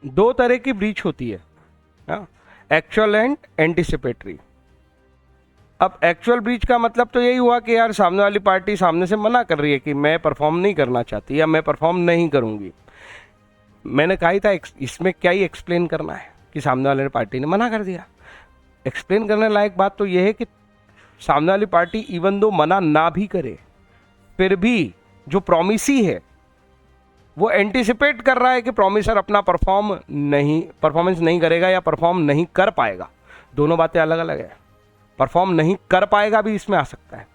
दो तरह की ब्रीच होती है, एक्चुअल एंड एंटिसिपेटरी। अब एक्चुअल ब्रीच का मतलब तो यही हुआ कि यार सामने वाली पार्टी सामने से मना कर रही है कि मैं परफॉर्म नहीं करना चाहती या मैं परफॉर्म नहीं करूंगी। मैंने कहा ही था इसमें क्या ही एक्सप्लेन करना है कि सामने वाले पार्टी ने मना कर दिया। एक्सप्लेन करने लायक बात तो यह है कि सामने वाली पार्टी इवन दो मना ना भी करे, फिर भी जो प्रॉमिसी है वो एंटिसिपेट कर रहा है कि प्रॉमिसर अपना परफॉर्मेंस नहीं करेगा या परफॉर्म नहीं कर पाएगा। दोनों बातें अलग अलग है। परफॉर्म नहीं कर पाएगा भी इसमें आ सकता है।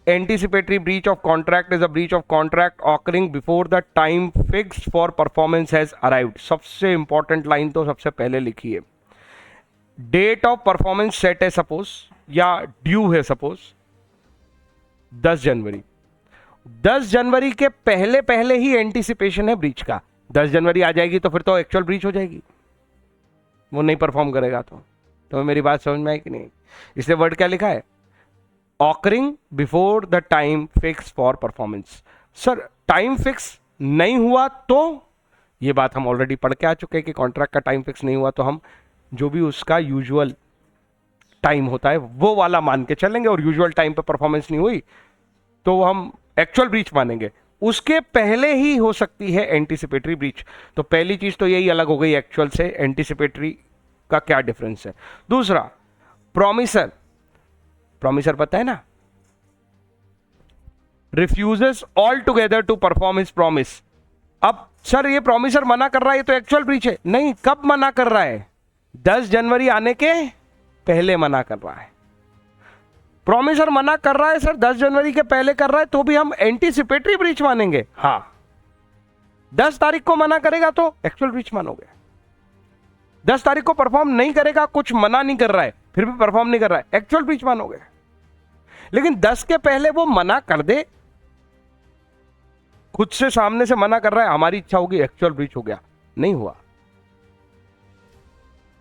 Anticipatory breach of contract is a breach of contract occurring before the time fixed for performance has arrived. सबसे इंपॉर्टेंट लाइन तो सबसे पहले लिखी है, डेट ऑफ परफॉर्मेंस सेट है सपोज, या ड्यू है सपोज 10 जनवरी। 10 जनवरी के पहले पहले ही एंटिसिपेशन है ब्रीच का। 10 जनवरी आ जाएगी तो फिर तो एक्चुअल ब्रीच हो जाएगी, वो नहीं परफॉर्म करेगा। तो मेरी बात समझ में आई कि नहीं? इसलिए वर्ड क्या लिखा है, occurring before the time fix for performance. Sir time fix नहीं हुआ तो, ये बात हम ऑलरेडी पढ़ के आ चुके हैं कि कॉन्ट्रैक्ट का टाइम फिक्स नहीं हुआ तो हम जो भी उसका यूजुअल टाइम होता है वो वाला मान के चलेंगे, और यूजुअल टाइम पे परफॉर्मेंस नहीं हुई तो हम एक्चुअल ब्रीच मानेंगे। उसके पहले ही हो सकती है एंटिसिपेटरी ब्रीच। तो पहली चीज तो यही अलग हो गई एक्चुअल से, एंटिसिपेटरी का क्या डिफरेंस है। दूसरा, प्रॉमिसर। प्रॉमिसर पता है ना, refuses altogether to perform his promise. अब सर ये प्रॉमिसर मना कर रहा है, ये तो एक्चुअल ब्रीच है। नहीं, कब मना कर रहा है? 10 जनवरी आने के पहले मना कर रहा है। प्रॉमिसर मना कर रहा है सर 10 जनवरी के पहले कर रहा है तो भी हम एंटिसिपेटरी ब्रीच मानेंगे। हाँ, 10 तारीख को मना करेगा तो एक्चुअल ब्रीच मानोगे। 10 तारीख को परफॉर्म नहीं करेगा, कुछ मना नहीं कर रहा है फिर भी परफॉर्म नहीं कर रहा है, एक्चुअल ब्रीच मानोगे। लेकिन 10 के पहले वो मना कर दे, खुद से सामने से मना कर रहा है, हमारी इच्छा होगी, एक्चुअल ब्रीच हो गया। नहीं हुआ।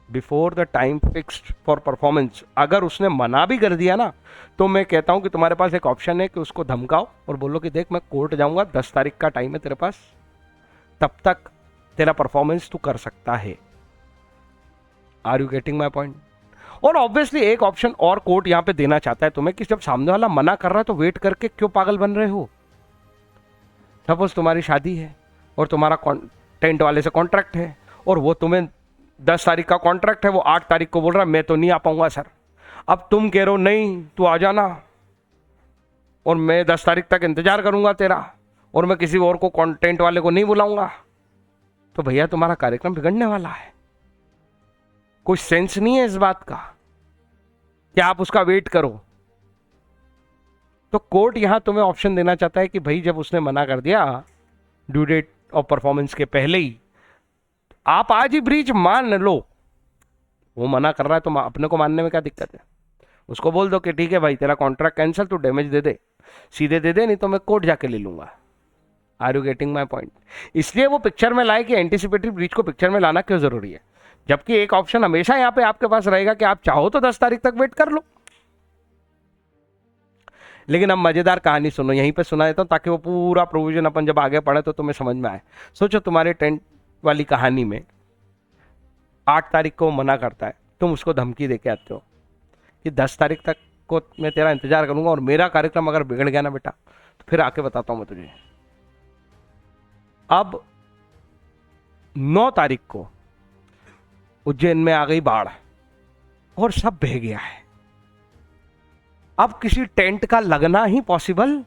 Before the time fixed for performance, अगर उसने मना भी कर दिया ना तो मैं कहता हूं कि तुम्हारे पास एक ऑप्शन है कि उसको धमकाओ और बोलो कि देख मैं कोर्ट जाऊंगा, 10 तारीख का टाइम है तेरे पास, तब तक तेरा परफॉर्मेंस तू कर सकता है। Are you getting my point? और ऑब्वियसली एक ऑप्शन और कोर्ट यहां पे देना चाहता है तुम्हें कि जब सामने वाला मना कर रहा है तो वेट करके क्यों पागल बन रहे हो। सपोज तुम्हारी शादी है और तुम्हारा टेंट वाले से कॉन्ट्रैक्ट है और वो तुम्हें 10 तारीख का कॉन्ट्रैक्ट है, वो 8 तारीख को बोल रहा है मैं तो नहीं आ पाऊंगा सर। अब तुम कह रहे हो नहीं तू आ जाना और मैं 10 तारीख तक इंतजार करूंगा तेरा और मैं किसी और को टेंट वाले को नहीं बुलाऊंगा, तो भैया तुम्हारा कार्यक्रम बिगड़ने वाला है। कोई सेंस नहीं है इस बात का कि आप उसका वेट करो। तो कोर्ट यहां तुम्हें ऑप्शन देना चाहता है कि भाई जब उसने मना कर दिया ड्यू डेट ऑफ परफॉर्मेंस के पहले ही, आप आज ही ब्रीच मान लो। वो मना कर रहा है तो अपने को मानने में क्या दिक्कत है? उसको बोल दो कि ठीक है भाई तेरा कॉन्ट्रैक्ट कैंसिल, तू डैमेज दे दे, सीधे दे दे, नहीं तो मैं कोर्ट जाके ले लूंगा। Are you getting my point? इसलिए वो पिक्चर में लाए कि एंटिसिपेटरी ब्रीच को पिक्चर में लाना क्यों जरूरी है, जबकि एक ऑप्शन हमेशा यहां पे आपके पास रहेगा कि आप चाहो तो 10 तारीख तक वेट कर लो। लेकिन अब मजेदार कहानी सुनो, यहीं पे सुना देता हूं ताकि वो पूरा प्रोविजन अपन जब आगे पढ़े तो तुम्हें समझ में आए। सोचो तुम्हारे टेंट वाली कहानी में 8 तारीख को मना करता है, तुम उसको धमकी देके आते हो कि 10 तारीख तक को मैं तेरा इंतजार करूंगा और मेरा कार्यक्रम अगर बिगड़ गया ना बेटा तो फिर आके बताता हूं मैं तुझे। अब 9 तारीख को उज्जैन में आ गई बाढ़ और सब बह गया है। अब किसी टेंट का लगना ही पॉसिबल।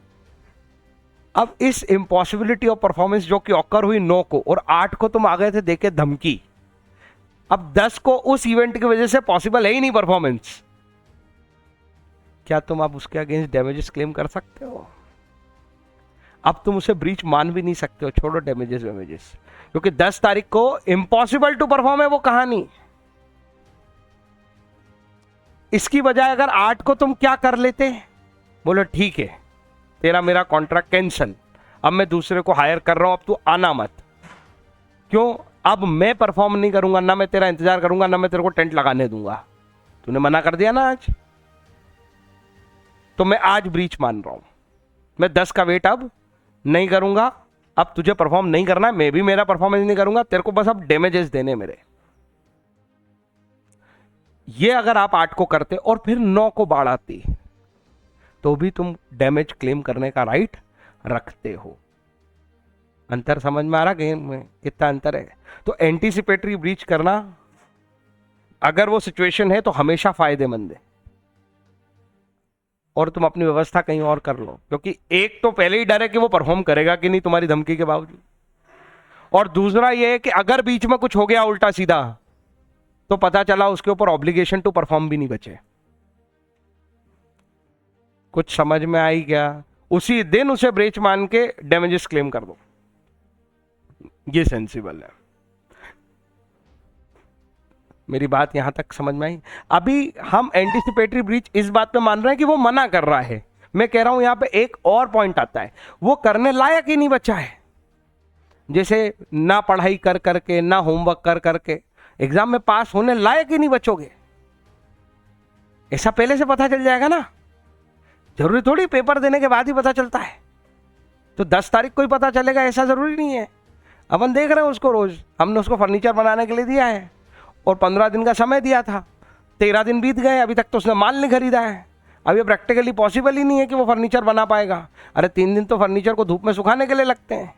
अब इस इम्पॉसिबिलिटी ऑफ परफॉर्मेंस जो कि ऑकर हुई 9 को और 8 को तुम आ गए थे देके धमकी, अब 10 को उस इवेंट की वजह से पॉसिबल है ही नहीं परफॉर्मेंस, क्या तुम अब उसके अगेंस्ट डैमेजेस क्लेम कर सकते हो? अब तुम उसे ब्रीच मान भी नहीं सकते हो, छोड़ो डैमेजेस वैमेजेस, क्योंकि 10 तारीख को इम्पॉसिबल टू परफॉर्म है वो कहानी। इसकी बजाय अगर 8 को तुम क्या कर लेते, बोलो ठीक है तेरा मेरा कॉन्ट्रैक्ट कैंसिल, अब मैं दूसरे को हायर कर रहा हूं, अब तू आना मत। क्यों? अब मैं परफॉर्म नहीं करूंगा, ना मैं तेरा इंतजार करूंगा, ना मैं तेरे को टेंट लगाने दूंगा। तूने मना कर दिया ना आज, तो मैं आज ब्रीच मान रहा हूं। मैं 10 का वेट अब नहीं करूंगा, अब तुझे परफॉर्म नहीं करना है, मैं भी मेरा परफॉर्मेंस नहीं करूंगा, तेरे को बस अब डैमेजेस देने मेरे। ये अगर आप 8 को करते और फिर 9 को बढ़ाती तो भी तुम डैमेज क्लेम करने का राइट रखते हो। अंतर समझ में आ रहा गेम में कितना अंतर है? तो एंटीसिपेटरी ब्रीच करना अगर वो सिचुएशन है तो हमेशा फायदेमंद है, और तुम अपनी व्यवस्था कहीं और कर लो, क्योंकि एक तो पहले ही डर है कि वो परफॉर्म करेगा कि नहीं तुम्हारी धमकी के बावजूद, और दूसरा ये है कि अगर बीच में कुछ हो गया उल्टा सीधा तो पता चला उसके ऊपर ऑब्लिगेशन टू परफॉर्म भी नहीं बचे। कुछ समझ में आई क्या? उसी दिन उसे ब्रेच मान के डैमेजेस क्लेम कर दो, ये सेंसिबल है। मेरी बात यहां तक समझ में आई? अभी हम एंटीसिपेटरी ब्रीच इस बात पे मान रहे हैं कि वो मना कर रहा है। मैं कह रहा हूं यहां पे एक और पॉइंट आता है, वो करने लायक ही नहीं बचा है। जैसे ना पढ़ाई कर करके, ना होमवर्क कर करके एग्जाम में पास होने लायक ही नहीं बचोगे, ऐसा पहले से पता चल जाएगा ना। जरूरी थोड़ी पेपर देने के बाद ही पता चलता है, तो 10 तारीख को ही पता चलेगा ऐसा जरूरी नहीं है। अपन देख रहे हैं उसको, रोज हमने उसको फर्नीचर बनाने के लिए दिया है और 15 दिन का समय दिया था, 13 दिन बीत गए, अभी तक तो उसने माल नहीं खरीदा है। अब ये प्रैक्टिकली पॉसिबल ही नहीं है कि वो फर्नीचर बना पाएगा। अरे 3 दिन तो फर्नीचर को धूप में सुखाने के लिए लगते हैं।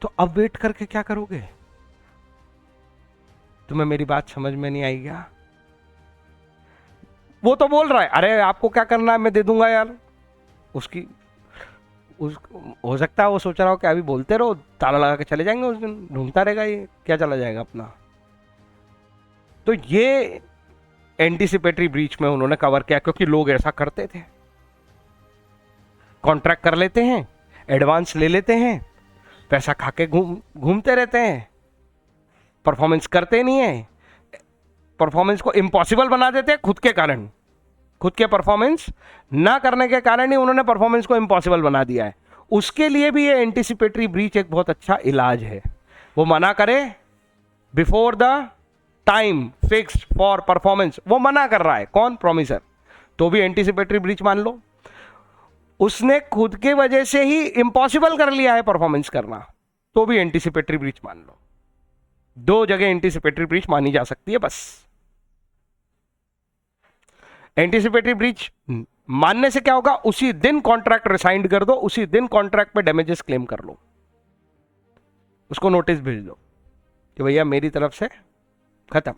तो अब वेट करके क्या करोगे? तुम्हें मेरी बात समझ में नहीं आई क्या? वो तो बोल रहा है अरे आपको क्या करना है मैं दे दूंगा यार। हो सकता है वो सोच रहा हो कि अभी बोलते रहो, ताला लगा के चले जाएंगे, उस दिन ढूंढता रहेगा ये क्या चला जाएगा अपना। तो ये एंटीसिपेटरी ब्रीच में उन्होंने कवर किया, क्योंकि लोग ऐसा करते थे, कॉन्ट्रैक्ट कर लेते हैं, एडवांस ले लेते हैं, पैसा खा के घूमते रहते हैं, परफॉर्मेंस करते नहीं है, परफॉर्मेंस को इम्पॉसिबल बना देते हैं खुद के कारण। खुद के परफॉर्मेंस ना करने के कारण ही उन्होंने परफॉर्मेंस को इम्पॉसिबल बना दिया है। उसके लिए भी ये एंटीसिपेटरी ब्रीच एक बहुत अच्छा इलाज है। वो मना करे before the time fixed for performance, वो मना कर रहा है, कौन? प्रोमिसर, तो भी एंटीसिपेटरी ब्रीच मान लो। उसने खुद के वजह से ही इम्पॉसिबल कर लिया है परफॉर्मेंस करना, तो भी एंटीसिपेटरी ब्रीच मान लो। 2 जगह एंटीसिपेटरी ब्रीच मानी जा सकती है बस। एंटीसिपेटरी ब्रीच मानने से क्या होगा? उसी दिन कॉन्ट्रैक्ट रिसाइंड कर दो, उसी दिन कॉन्ट्रैक्ट पे डैमेजेस क्लेम कर लो, उसको नोटिस भेज दो कि भैया मेरी तरफ से खत्म,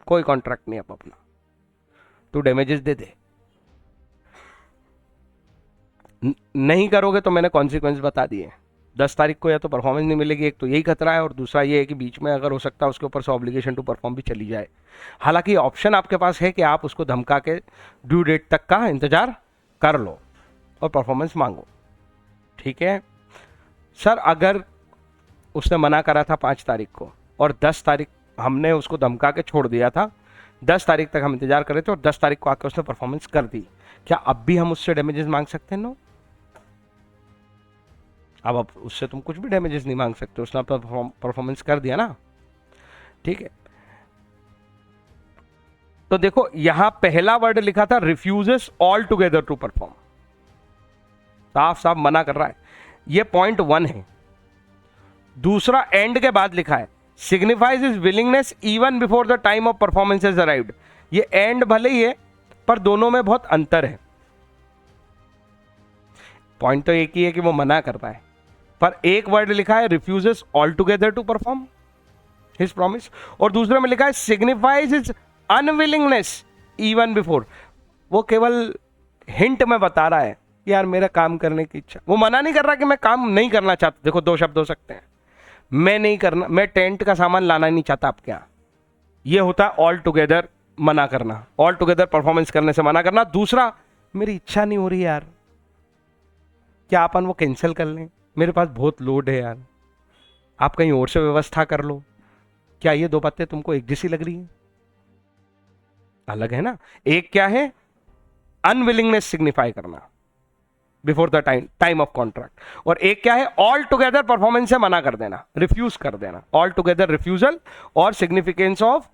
कोई कॉन्ट्रैक्ट नहीं अब अपना, तू डैमेजेस दे दे। नहीं करोगे तो मैंने कॉन्सिक्वेंस बता दिए। 10 तारीख को या तो परफॉर्मेंस नहीं मिलेगी, एक तो यही खतरा है, और दूसरा ये है कि बीच में अगर हो सकता है उसके ऊपर से ऑब्लिगेशन टू परफॉर्म भी चली जाए। हालांकि ऑप्शन आपके पास है कि आप उसको धमका के ड्यू डेट तक का इंतजार कर लो और परफॉर्मेंस मांगो, ठीक है सर। अगर उसने मना करा था 5 तारीख को और 10 तारीख हमने उसको धमका के छोड़ दिया था, 10 तारीख तक हम इंतजार कर रहे थे और 10 तारीख को आकर उसने परफॉर्मेंस कर दी, क्या अब भी हम उससे डैमेजेस मांग सकते हैं? नो। अब उससे तुम कुछ भी डैमेजेस नहीं मांग सकते, उसने अपना परफॉर्मेंस कर दिया ना, ठीक है। तो देखो यहां पहला वर्ड लिखा था refuses altogether to perform, साफ साफ मना कर रहा है, ये पॉइंट 1 है। दूसरा एंड के बाद लिखा है signifies is willingness even before the time of performance is arrived. ये एंड भले ही है पर दोनों में बहुत अंतर है। पॉइंट तो एक ही है कि वो मना कर रहा है, पर एक वर्ड लिखा है refuses altogether to perform his promise, और दूसरे में लिखा है signifies is unwillingness even before. वो केवल हिंट में बता रहा है यार मेरा काम करने की इच्छा, वो मना नहीं कर रहा कि मैं काम नहीं करना चाहता। देखो 2 शब्द हो सकते हैं, मैं नहीं करना, मैं टेंट का सामान लाना नहीं चाहता आपके यहाँ, ये होता है ऑल टुगेदर मना करना, ऑल टुगेदर परफॉर्मेंस करने से मना करना। दूसरा मेरी इच्छा नहीं हो रही यार, क्या अपन वो कैंसिल कर लें, मेरे पास बहुत लोड है यार, आप कहीं और से व्यवस्था कर लो। क्या ये 2 बातें तुमको एक जैसी लग रही है? अलग है ना। एक क्या है अनविलिंगनेस सिग्निफाई करना before the time of contract, और एक क्या है ऑल टुगेदर परफॉर्मेंस से मना कर देना, रिफ्यूज कर देना, ऑल टुगेदर रिफ्यूजल और significance of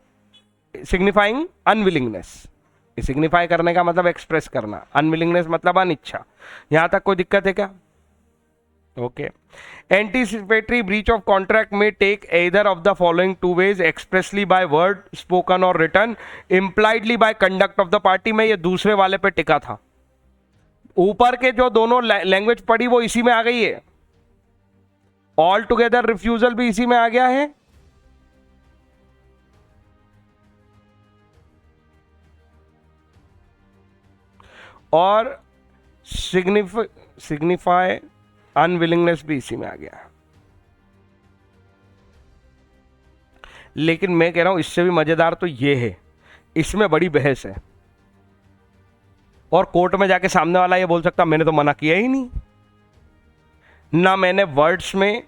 signifying unwillingness. Signify करने का मतलब एक्सप्रेस करना, अनविलिंगनेस मतलब अनिच्छा। यहां तक कोई दिक्कत है क्या? Okay. Anticipatory breach of contract may take either of the following two ways: expressly by word, spoken or written, impliedly by conduct of the party. में ये दूसरे वाले पे टिका था, ऊपर के जो दोनों लैंग्वेज पढ़ी वो इसी में आ गई है, ऑल टुगेदर रिफ्यूजल भी इसी में आ गया है, और सिग्निफाई अनविलिंगनेस भी इसी में आ गया। लेकिन मैं कह रहा हूं इससे भी मजेदार तो ये है, इसमें बड़ी बहस है, और कोर्ट में जाके सामने वाला ये बोल सकता मैंने तो मना किया ही नहीं, ना मैंने वर्ड्स में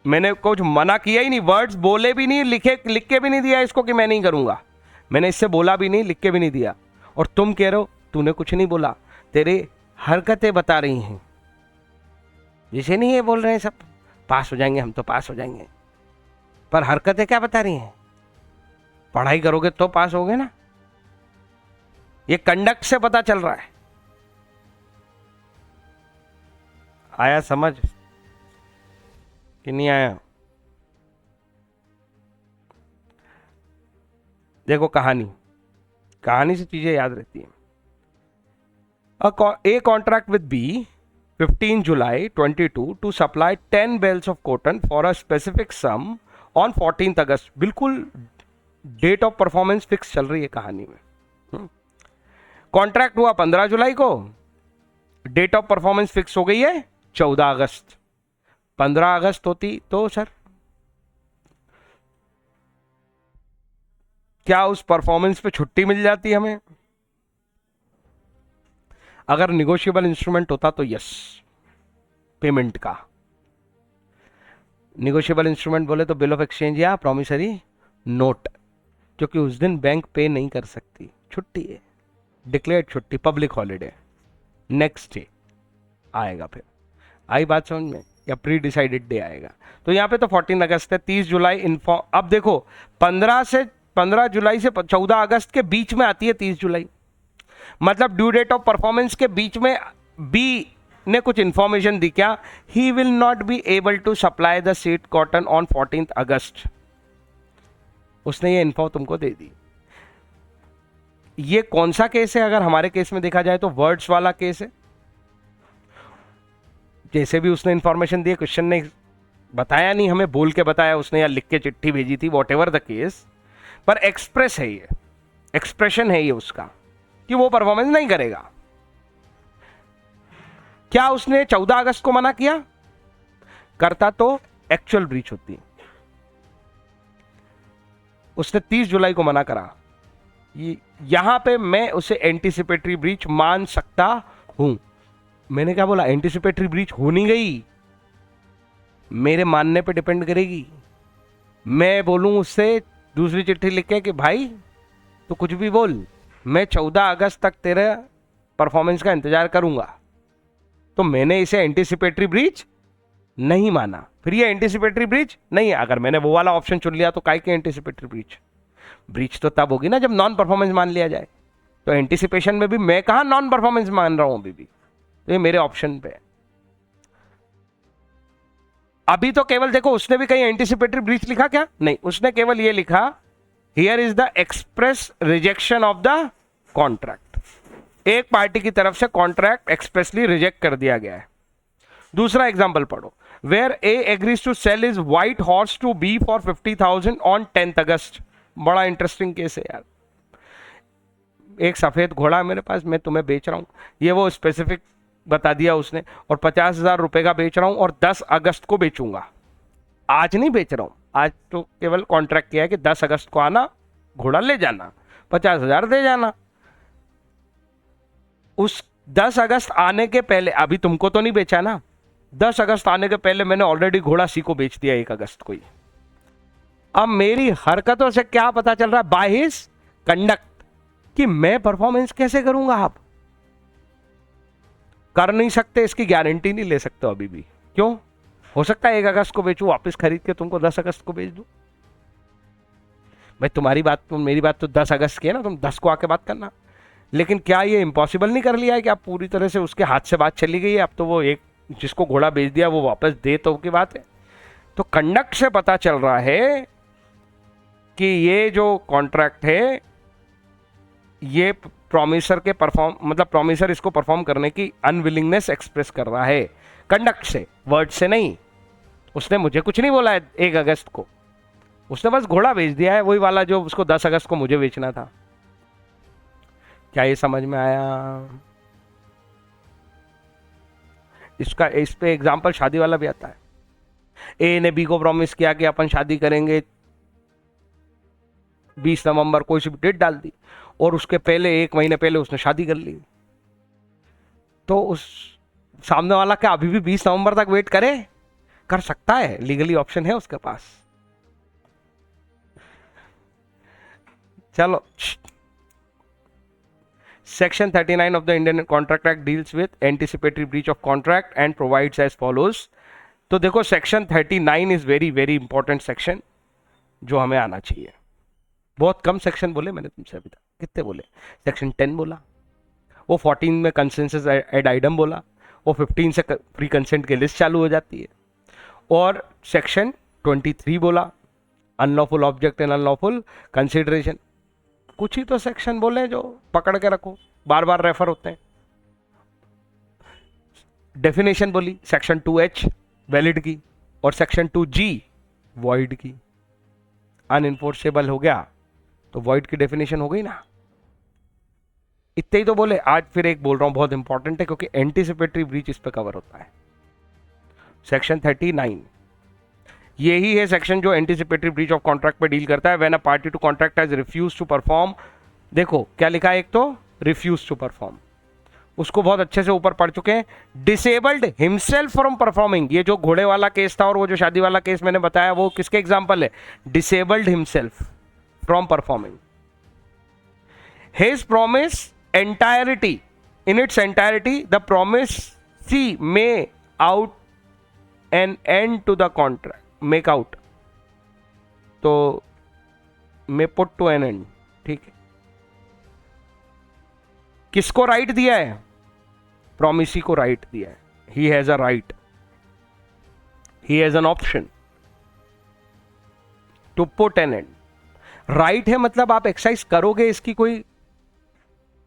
मैंने कुछ मना किया ही नहीं, वर्ड्स बोले भी नहीं, लिख के भी नहीं दिया इसको कि मैं नहीं करूंगा, मैंने इससे बोला भी नहीं, लिख के भी नहीं दिया, और तुम कह रहे हो तूने कुछ नहीं बोला, तेरे हरकतें बता रही हैं। जैसे नहीं ये बोल रहे हैं सब पास हो जाएंगे, हम तो पास हो जाएंगे, पर हरकतें क्या बता रही हैं? पढ़ाई करोगे तो पास होगे ना, ये कंडक्ट से पता चल रहा है। आया समझ कि नहीं आया? देखो कहानी से चीजें याद रहती हैं। A contract with B 15 July 22 to supply 10 bales of cotton for a specific sum on 14th August. बिल्कुल डेट ऑफ परफॉर्मेंस फिक्स चल रही है कहानी में। कॉन्ट्रैक्ट हुआ 15 जुलाई को, डेट ऑफ परफॉर्मेंस फिक्स हो गई है 14 अगस्त। 15 अगस्त होती तो सर क्या उस परफॉर्मेंस पे छुट्टी मिल जाती हमें? अगर निगोशिएबल इंस्ट्रूमेंट होता तो यस, पेमेंट का। निगोशिएबल इंस्ट्रूमेंट बोले तो बिल ऑफ एक्सचेंज या प्रॉमिसरी नोट, क्योंकि उस दिन बैंक पे नहीं कर सकती, छुट्टी है, डिक्लेयर्ड छुट्टी, पब्लिक हॉलीडे, नेक्स्ट डे आएगा। फिर आई बात समझ में, या प्री डिसाइडेड डे आएगा। तो यहाँ पे तो 14 अगस्त है, 30 जुलाई इन्फॉर्म। अब देखो 15 जुलाई से 14 अगस्त के बीच में आती है 30 जुलाई, मतलब ड्यू डेट ऑफ परफॉर्मेंस के बीच में बी ने कुछ इंफॉर्मेशन दी क्या, he will not be able to supply the seed cotton on 14 August. उसने ये इन्फो तुमको दे दी। ये कौन सा केस है? अगर हमारे केस में देखा जाए तो वर्ड्स वाला केस है। जैसे भी उसने इंफॉर्मेशन दी, क्वेश्चन ने बताया नहीं, हमें बोल के बताया उसने या लिख के चिट्ठी भेजी थी, वॉट एवर द केस, पर एक्सप्रेस है, ये एक्सप्रेशन है ये उसका कि वो परफॉर्मेंस नहीं करेगा। क्या उसने 14 अगस्त को मना किया? करता तो एक्चुअल ब्रीच होती। उसने 30 जुलाई को मना करा, यहां पे मैं उसे एंटीसिपेटरी ब्रीच मान सकता हूं। मैंने क्या बोला? एंटीसिपेटरी ब्रीच हो नहीं गई, मेरे मानने पे डिपेंड करेगी। मैं बोलूं उससे दूसरी चिट्ठी लिख के कि भाई तू कुछ भी बोल, मैं 14 अगस्त तक तेरे परफॉर्मेंस का इंतजार करूंगा, तो मैंने इसे एंटीसिपेटरी ब्रीच नहीं माना। फिर ये एंटीसिपेटरी ब्रीच नहीं है। अगर मैंने वो वाला ऑप्शन चुन लिया तो काय के एंटीसिपेटरी ब्रीच? ब्रीच तो तब होगी ना जब नॉन परफॉर्मेंस मान लिया जाए। तो एंटीसिपेशन में भी मैं कहां नॉन परफॉर्मेंस मान रहा हूं अभी भी, तो ये मेरे ऑप्शन पे है। अभी तो केवल देखो, उसने भी कहीं एंटीसिपेटरी ब्रीच लिखा क्या? नहीं, उसने केवल ये लिखा here is the express rejection of the contract. एक पार्टी की तरफ से कॉन्ट्रैक्ट एक्सप्रेसली रिजेक्ट कर दिया गया है। दूसरा एग्जांपल पढ़ो, where A agrees to sell is white horse to be for 50,000 on 10th August. बड़ा इंटरेस्टिंग केस है यार। एक सफेद घोड़ा है मेरे पास, मैं तुम्हें बेच रहा हूं, ये वो स्पेसिफिक बता दिया उसने, और 50,000 रुपए का बेच रहा हूं और 10 अगस्त को बेचूंगा। आज नहीं बेच रहा हूं, आज तो केवल कॉन्ट्रैक्ट किया है कि 10 अगस्त को आना, घोड़ा ले जाना, 50,000 दे जाना। उस 10 अगस्त आने के पहले, अभी तुमको तो नहीं बेचा ना, 10 अगस्त आने के पहले मैंने ऑलरेडी घोड़ा सी को बेच दिया 1 अगस्त को ही। अब मेरी हरकतों से क्या पता चल रहा है? बाय हिज कंडक्ट, कि मैं परफॉर्मेंस कैसे करूंगा। आप कर नहीं सकते, इसकी गारंटी नहीं ले सकते अभी भी। क्यों? हो सकता है 1 अगस्त को बेचूं, वापस खरीद के तुमको 10 अगस्त को बेच दूं। भाई तुम्हारी बात, तुम मेरी बात तो 10 अगस्त की है ना, तुम 10 को आके बात करना। लेकिन क्या ये इम्पॉसिबल नहीं कर लिया है कि आप पूरी तरह से उसके हाथ से बात चली गई है, अब तो वो 1 जिसको घोड़ा बेच दिया वो वापस दे तो की बात है। तो कंडक्ट से पता चल रहा है कि ये जो कॉन्ट्रैक्ट है ये प्रॉमिसर के परफॉर्म मतलब प्रॉमिसर इसको परफॉर्म करने की अनविलिंगनेस एक्सप्रेस कर रहा है कंडक्ट से, वर्ड से नहीं। उसने मुझे कुछ नहीं बोला है 1 अगस्त को, उसने बस घोड़ा बेच दिया है, वही वाला जो उसको 10 अगस्त को मुझे बेचना था। क्या ये समझ में आया? इसका इस पे एग्जांपल शादी वाला भी आता है। ए ने बी को प्रॉमिस किया कि अपन शादी करेंगे 20 नवंबर, कोई सी भी डेट डाल दी और उसके पहले 1 महीने पहले उसने शादी कर ली। तो उस सामने वाला क्या अभी भी 20 नवंबर तक वेट करे? कर सकता है, लीगली ऑप्शन है उसके पास। चलो, section 39 of the Indian contract act deals with anticipatory breach of contract and provides as follows. तो देखो section 39 is very very important section जो हमें आना चाहिए। बहुत कम सेक्शन बोले मैंने तुमसे अभी तक, कितने बोले? सेक्शन 10 बोला, वो 14 में कंसेंसस एड आइडम बोला, वो 15 से प्री कंसेंट की लिस्ट चालू हो जाती है, और सेक्शन 23 बोला unlawful object and unlawful consideration. कुछ ही तो सेक्शन बोले जो पकड़ के रखो, बार बार रेफर होते हैं। डेफिनेशन बोली सेक्शन 2H वैलिड की और सेक्शन 2G वॉइड की। अनइंफोर्सेबल हो गया तो वॉइड की डेफिनेशन हो गई ना। इतने ही तो बोले। आज फिर एक बोल रहा हूं, बहुत इंपॉर्टेंट है क्योंकि एंटीसिपेटरी ब्रीच इस पे कवर होता है। सेक्शन 39 यही है सेक्शन जो एंटीसिपेटरी ब्रीच ऑफ कॉन्ट्रैक्ट पे डील करता है। When a party to contract has refuse to perform, देखो क्या लिखा है, एक तो रिफ्यूज टू परफॉर्म, उसको बहुत अच्छे से ऊपर पढ़ चुके हैं। डिसेबल्ड हिमसेल्फ फ्रॉम परफॉर्मिंग, ये जो घोड़े वाला केस था और वो जो शादी वाला केस मैंने बताया वो किसके एग्जाम्पल है? Disabled himself from performing. His promise entirety, in its entirety, the promisee may out an end to the contract, make out, तो may put to an end, ठीक है। किसको राइट दिया है? प्रॉमिसी को राइट दिया है। He has a right, he has an option to put an end. Right है मतलब आप एक्सरसाइज करोगे, इसकी कोई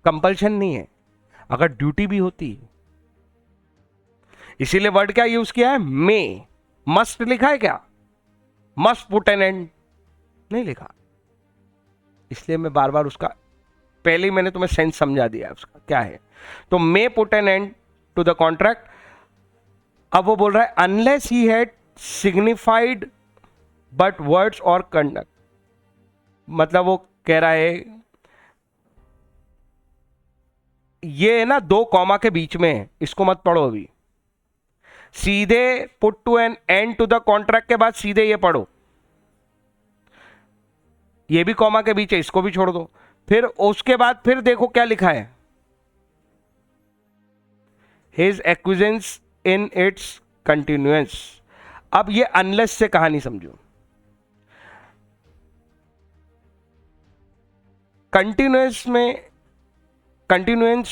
कंपल्शन नहीं है, अगर ड्यूटी भी होती। इसीलिए वर्ड क्या यूज किया है? मे। मस्ट लिखा है क्या? मस्ट पुट एन एंड नहीं लिखा, इसलिए मैं बार बार उसका पहले ही मैंने तुम्हें सेंस समझा दिया है उसका क्या है। तो may put an end to the contract. अब वो बोल रहा है unless he had signified but words और कंडक्ट, मतलब वो कह रहा है ये है ना 2 कॉमा के बीच में है, इसको मत पढ़ो अभी, सीधे put to an end to the contract के बाद सीधे ये पढ़ो। ये भी कॉमा के बीच है, इसको भी छोड़ दो। फिर उसके बाद फिर देखो क्या लिखा है, his acquiescence in its continuance. अब ये अनलेस से कहानी समझो। कंटिन्यूएंस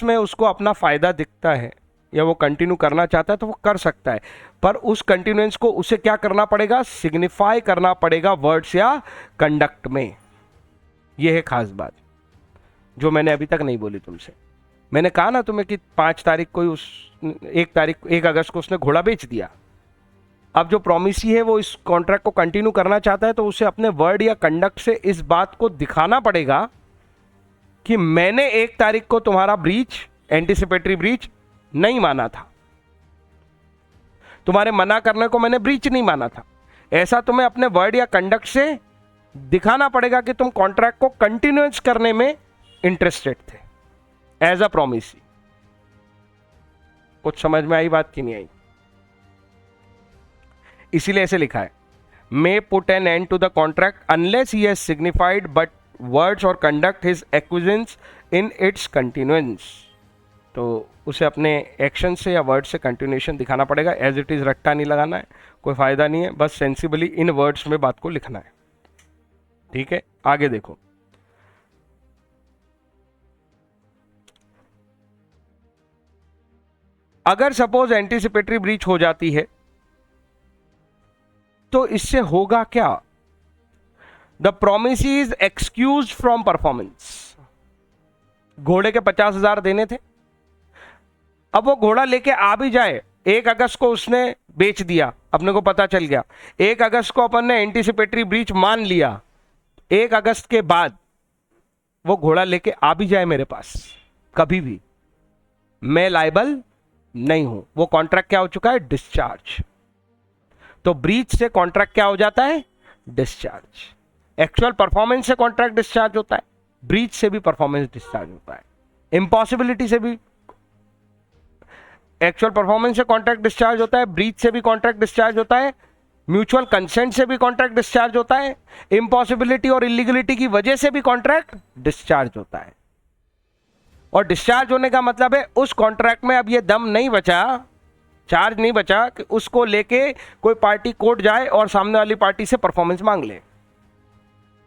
में उसको अपना फायदा दिखता है या वो कंटिन्यू करना चाहता है तो वो कर सकता है, पर उस कंटिन्यूएंस को उसे क्या करना पड़ेगा? सिग्निफाई करना पड़ेगा वर्ड्स या कंडक्ट में। ये है खास बात जो मैंने अभी तक नहीं बोली तुमसे। मैंने कहा ना तुम्हें कि 5 तारीख को उस 1 अगस्त को उसने घोड़ा बेच दिया। अब जो प्रॉमिसी है वो इस कॉन्ट्रैक्ट को कंटिन्यू करना चाहता है तो उसे अपने वर्ड या कंडक्ट से इस बात को दिखाना पड़ेगा कि मैंने 1 तारीख को तुम्हारा ब्रीच, एंटीसिपेटरी ब्रीच नहीं माना था, तुम्हारे मना करने को मैंने ब्रीच नहीं माना था। ऐसा तुम्हें अपने वर्ड या कंडक्ट से दिखाना पड़ेगा कि तुम कॉन्ट्रैक्ट को कंटिन्यूअस करने में इंटरेस्टेड थे एज अ प्रॉमिसी। कुछ समझ में आई बात कि नहीं आई? इसीलिए ऐसे लिखा है, may put an end to the contract unless he has signified but words और conduct his acquiescence in its continuance. तो उसे अपने एक्शन से या वर्ड से कंटिन्यूएशन दिखाना पड़ेगा। एज इट इज रट्टा नहीं लगाना है, कोई फायदा नहीं है, बस सेंसिबली इन वर्ड्स में बात को लिखना है। ठीक है, आगे देखो। अगर सपोज एंटीसिपेटरी ब्रीच हो जाती है तो इससे होगा क्या? The promise is excuse from performance. घोड़े के 50,000 देने थे, अब वो घोड़ा लेके आ भी जाए, 1 अगस्त को उसने बेच दिया, अपने को पता चल गया, 1 अगस्त को अपन ने एंटीसिपेटरी ब्रीच मान लिया, 1 अगस्त के बाद वो घोड़ा लेके आ भी जाए मेरे पास, कभी भी मैं लायबल नहीं हूं। वो कॉन्ट्रैक्ट क्या हो चुका है? डिस्चार्ज। तो ब्रीच से कॉन्ट्रैक्ट क्या हो जाता है? डिस्चार्ज। एक्चुअल परफॉर्मेंस से कॉन्ट्रैक्ट डिस्चार्ज होता है, ब्रीच से भी परफॉर्मेंस डिस्चार्ज होता है, इम्पॉसिबिलिटी से भी एक्चुअल परफॉर्मेंस से कॉन्ट्रैक्ट डिस्चार्ज होता है, ब्रीच से भी कॉन्ट्रैक्ट डिस्चार्ज होता है, म्यूचुअल कंसेंट से भी कॉन्ट्रैक्ट डिस्चार्ज होता है, इम्पॉसिबिलिटी और इलीगलिटी की वजह से भी कॉन्ट्रैक्ट डिस्चार्ज होता है। और डिस्चार्ज होने का मतलब है उस कॉन्ट्रैक्ट में अब ये दम नहीं बचा, चार्ज नहीं बचा कि उसको लेके कोई पार्टी कोर्ट जाए और सामने वाली पार्टी से परफॉर्मेंस मांग ले।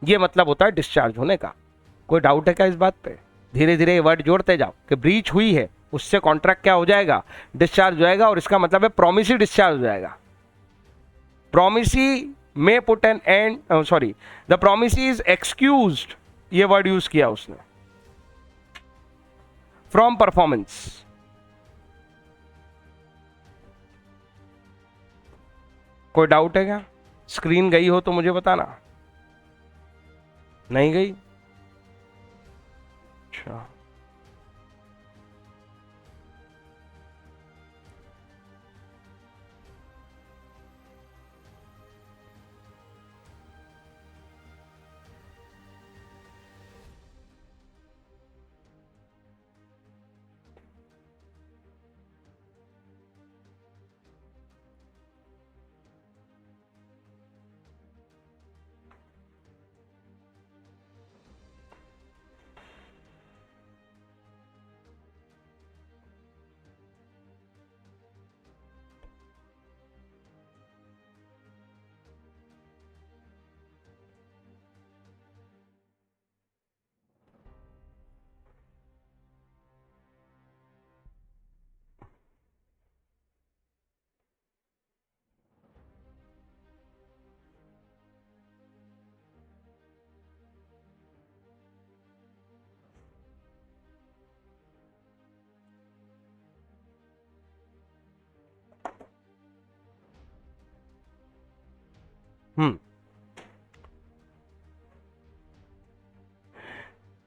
ये मतलब होता है डिस्चार्ज होने का। कोई डाउट है क्या इस बात पे? धीरे धीरे वर्ड जोड़ते जाओ कि ब्रीच हुई है, उससे कॉन्ट्रैक्ट क्या हो जाएगा? डिस्चार्ज हो जाएगा। और इसका मतलब है प्रॉमिसी डिस्चार्ज हो जाएगा। प्रॉमिसी में put an end, sorry, the promisee is excused, ये वर्ड यूज किया उसने, फ्रॉम परफॉर्मेंस। कोई डाउट है क्या? स्क्रीन गई हो तो मुझे बताना। नहीं गई? अच्छा,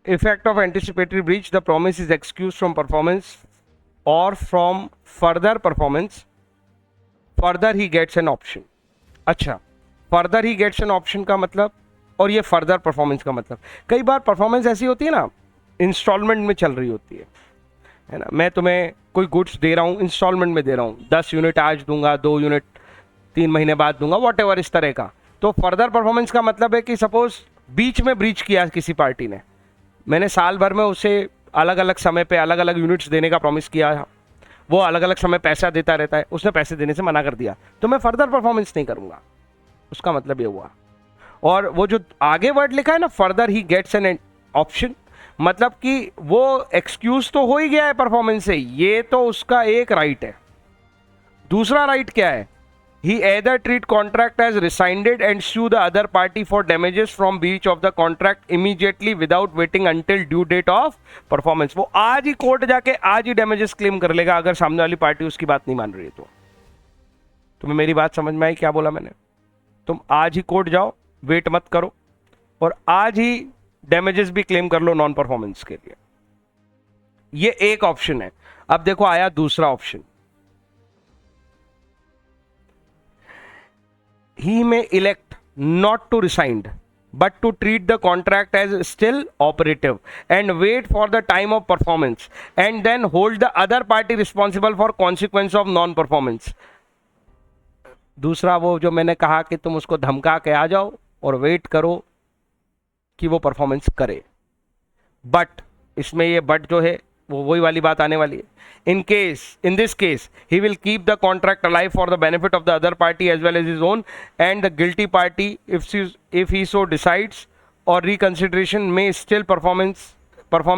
effect of anticipatory breach, the promise is excused from performance or from further performance, further he gets an option। अच्छा, further he gets an option का मतलब, और ये further performance का मतलब, कई बार परफॉर्मेंस ऐसी होती है ना, इंस्टॉलमेंट में चल रही होती है ना। मैं तुम्हें कोई गुड्स दे रहा हूँ, इंस्टॉलमेंट में दे रहा हूँ, 10 यूनिट आज दूंगा, 2 यूनिट 3 महीने बाद दूंगा, वॉट एवर इस तरह का। तो फर्दर परफॉर्मेंस का मतलब है कि सपोज बीच में ब्रीच किया किसी पार्टी ने, मैंने साल भर में उसे अलग अलग समय पे अलग अलग यूनिट्स देने का प्रॉमिस किया, वो अलग अलग समय पैसा देता रहता है, उसने पैसे देने से मना कर दिया, तो मैं फर्दर परफॉर्मेंस नहीं करूंगा, उसका मतलब ये हुआ। और वो जो आगे वर्ड लिखा है ना, further he gets an option, मतलब कि वो एक्सक्यूज तो हो ही गया है परफॉर्मेंस से, ये तो उसका एक राइट है। दूसरा राइट क्या है? He either treat contract as rescinded and sue the other party for damages from breach of the contract immediately without waiting until due date of performance। वो आज ही कोर्ट जाके आज ही damages claim कर लेगा अगर सामने वाली पार्टी उसकी बात नहीं मान रही है तो। तुम्हें मेरी बात समझ में आई क्या बोला मैंने? तुम आज ही कोर्ट जाओ, वेट मत करो, और आज ही damages भी क्लेम कर लो नॉन परफॉर्मेंस के लिए। ये एक ऑप्शन है। अब देखो आया दूसरा option, he may elect not to rescind but to treat the contract as still operative and wait for the time of performance and then hold the other party responsible for consequence of non performance। दूसरा वो जो मैंने कहा कि तुम उसको धमका के आ जाओ और वेट करो कि वो परफॉर्मेंस करे, बट इसमें ये बट जो है वो वही वाली बात आने वाली है। In this case, he will keep the contract alive for the benefit of the other party as well as his own, and the guilty party, if he so decides, or reconsideration may still perform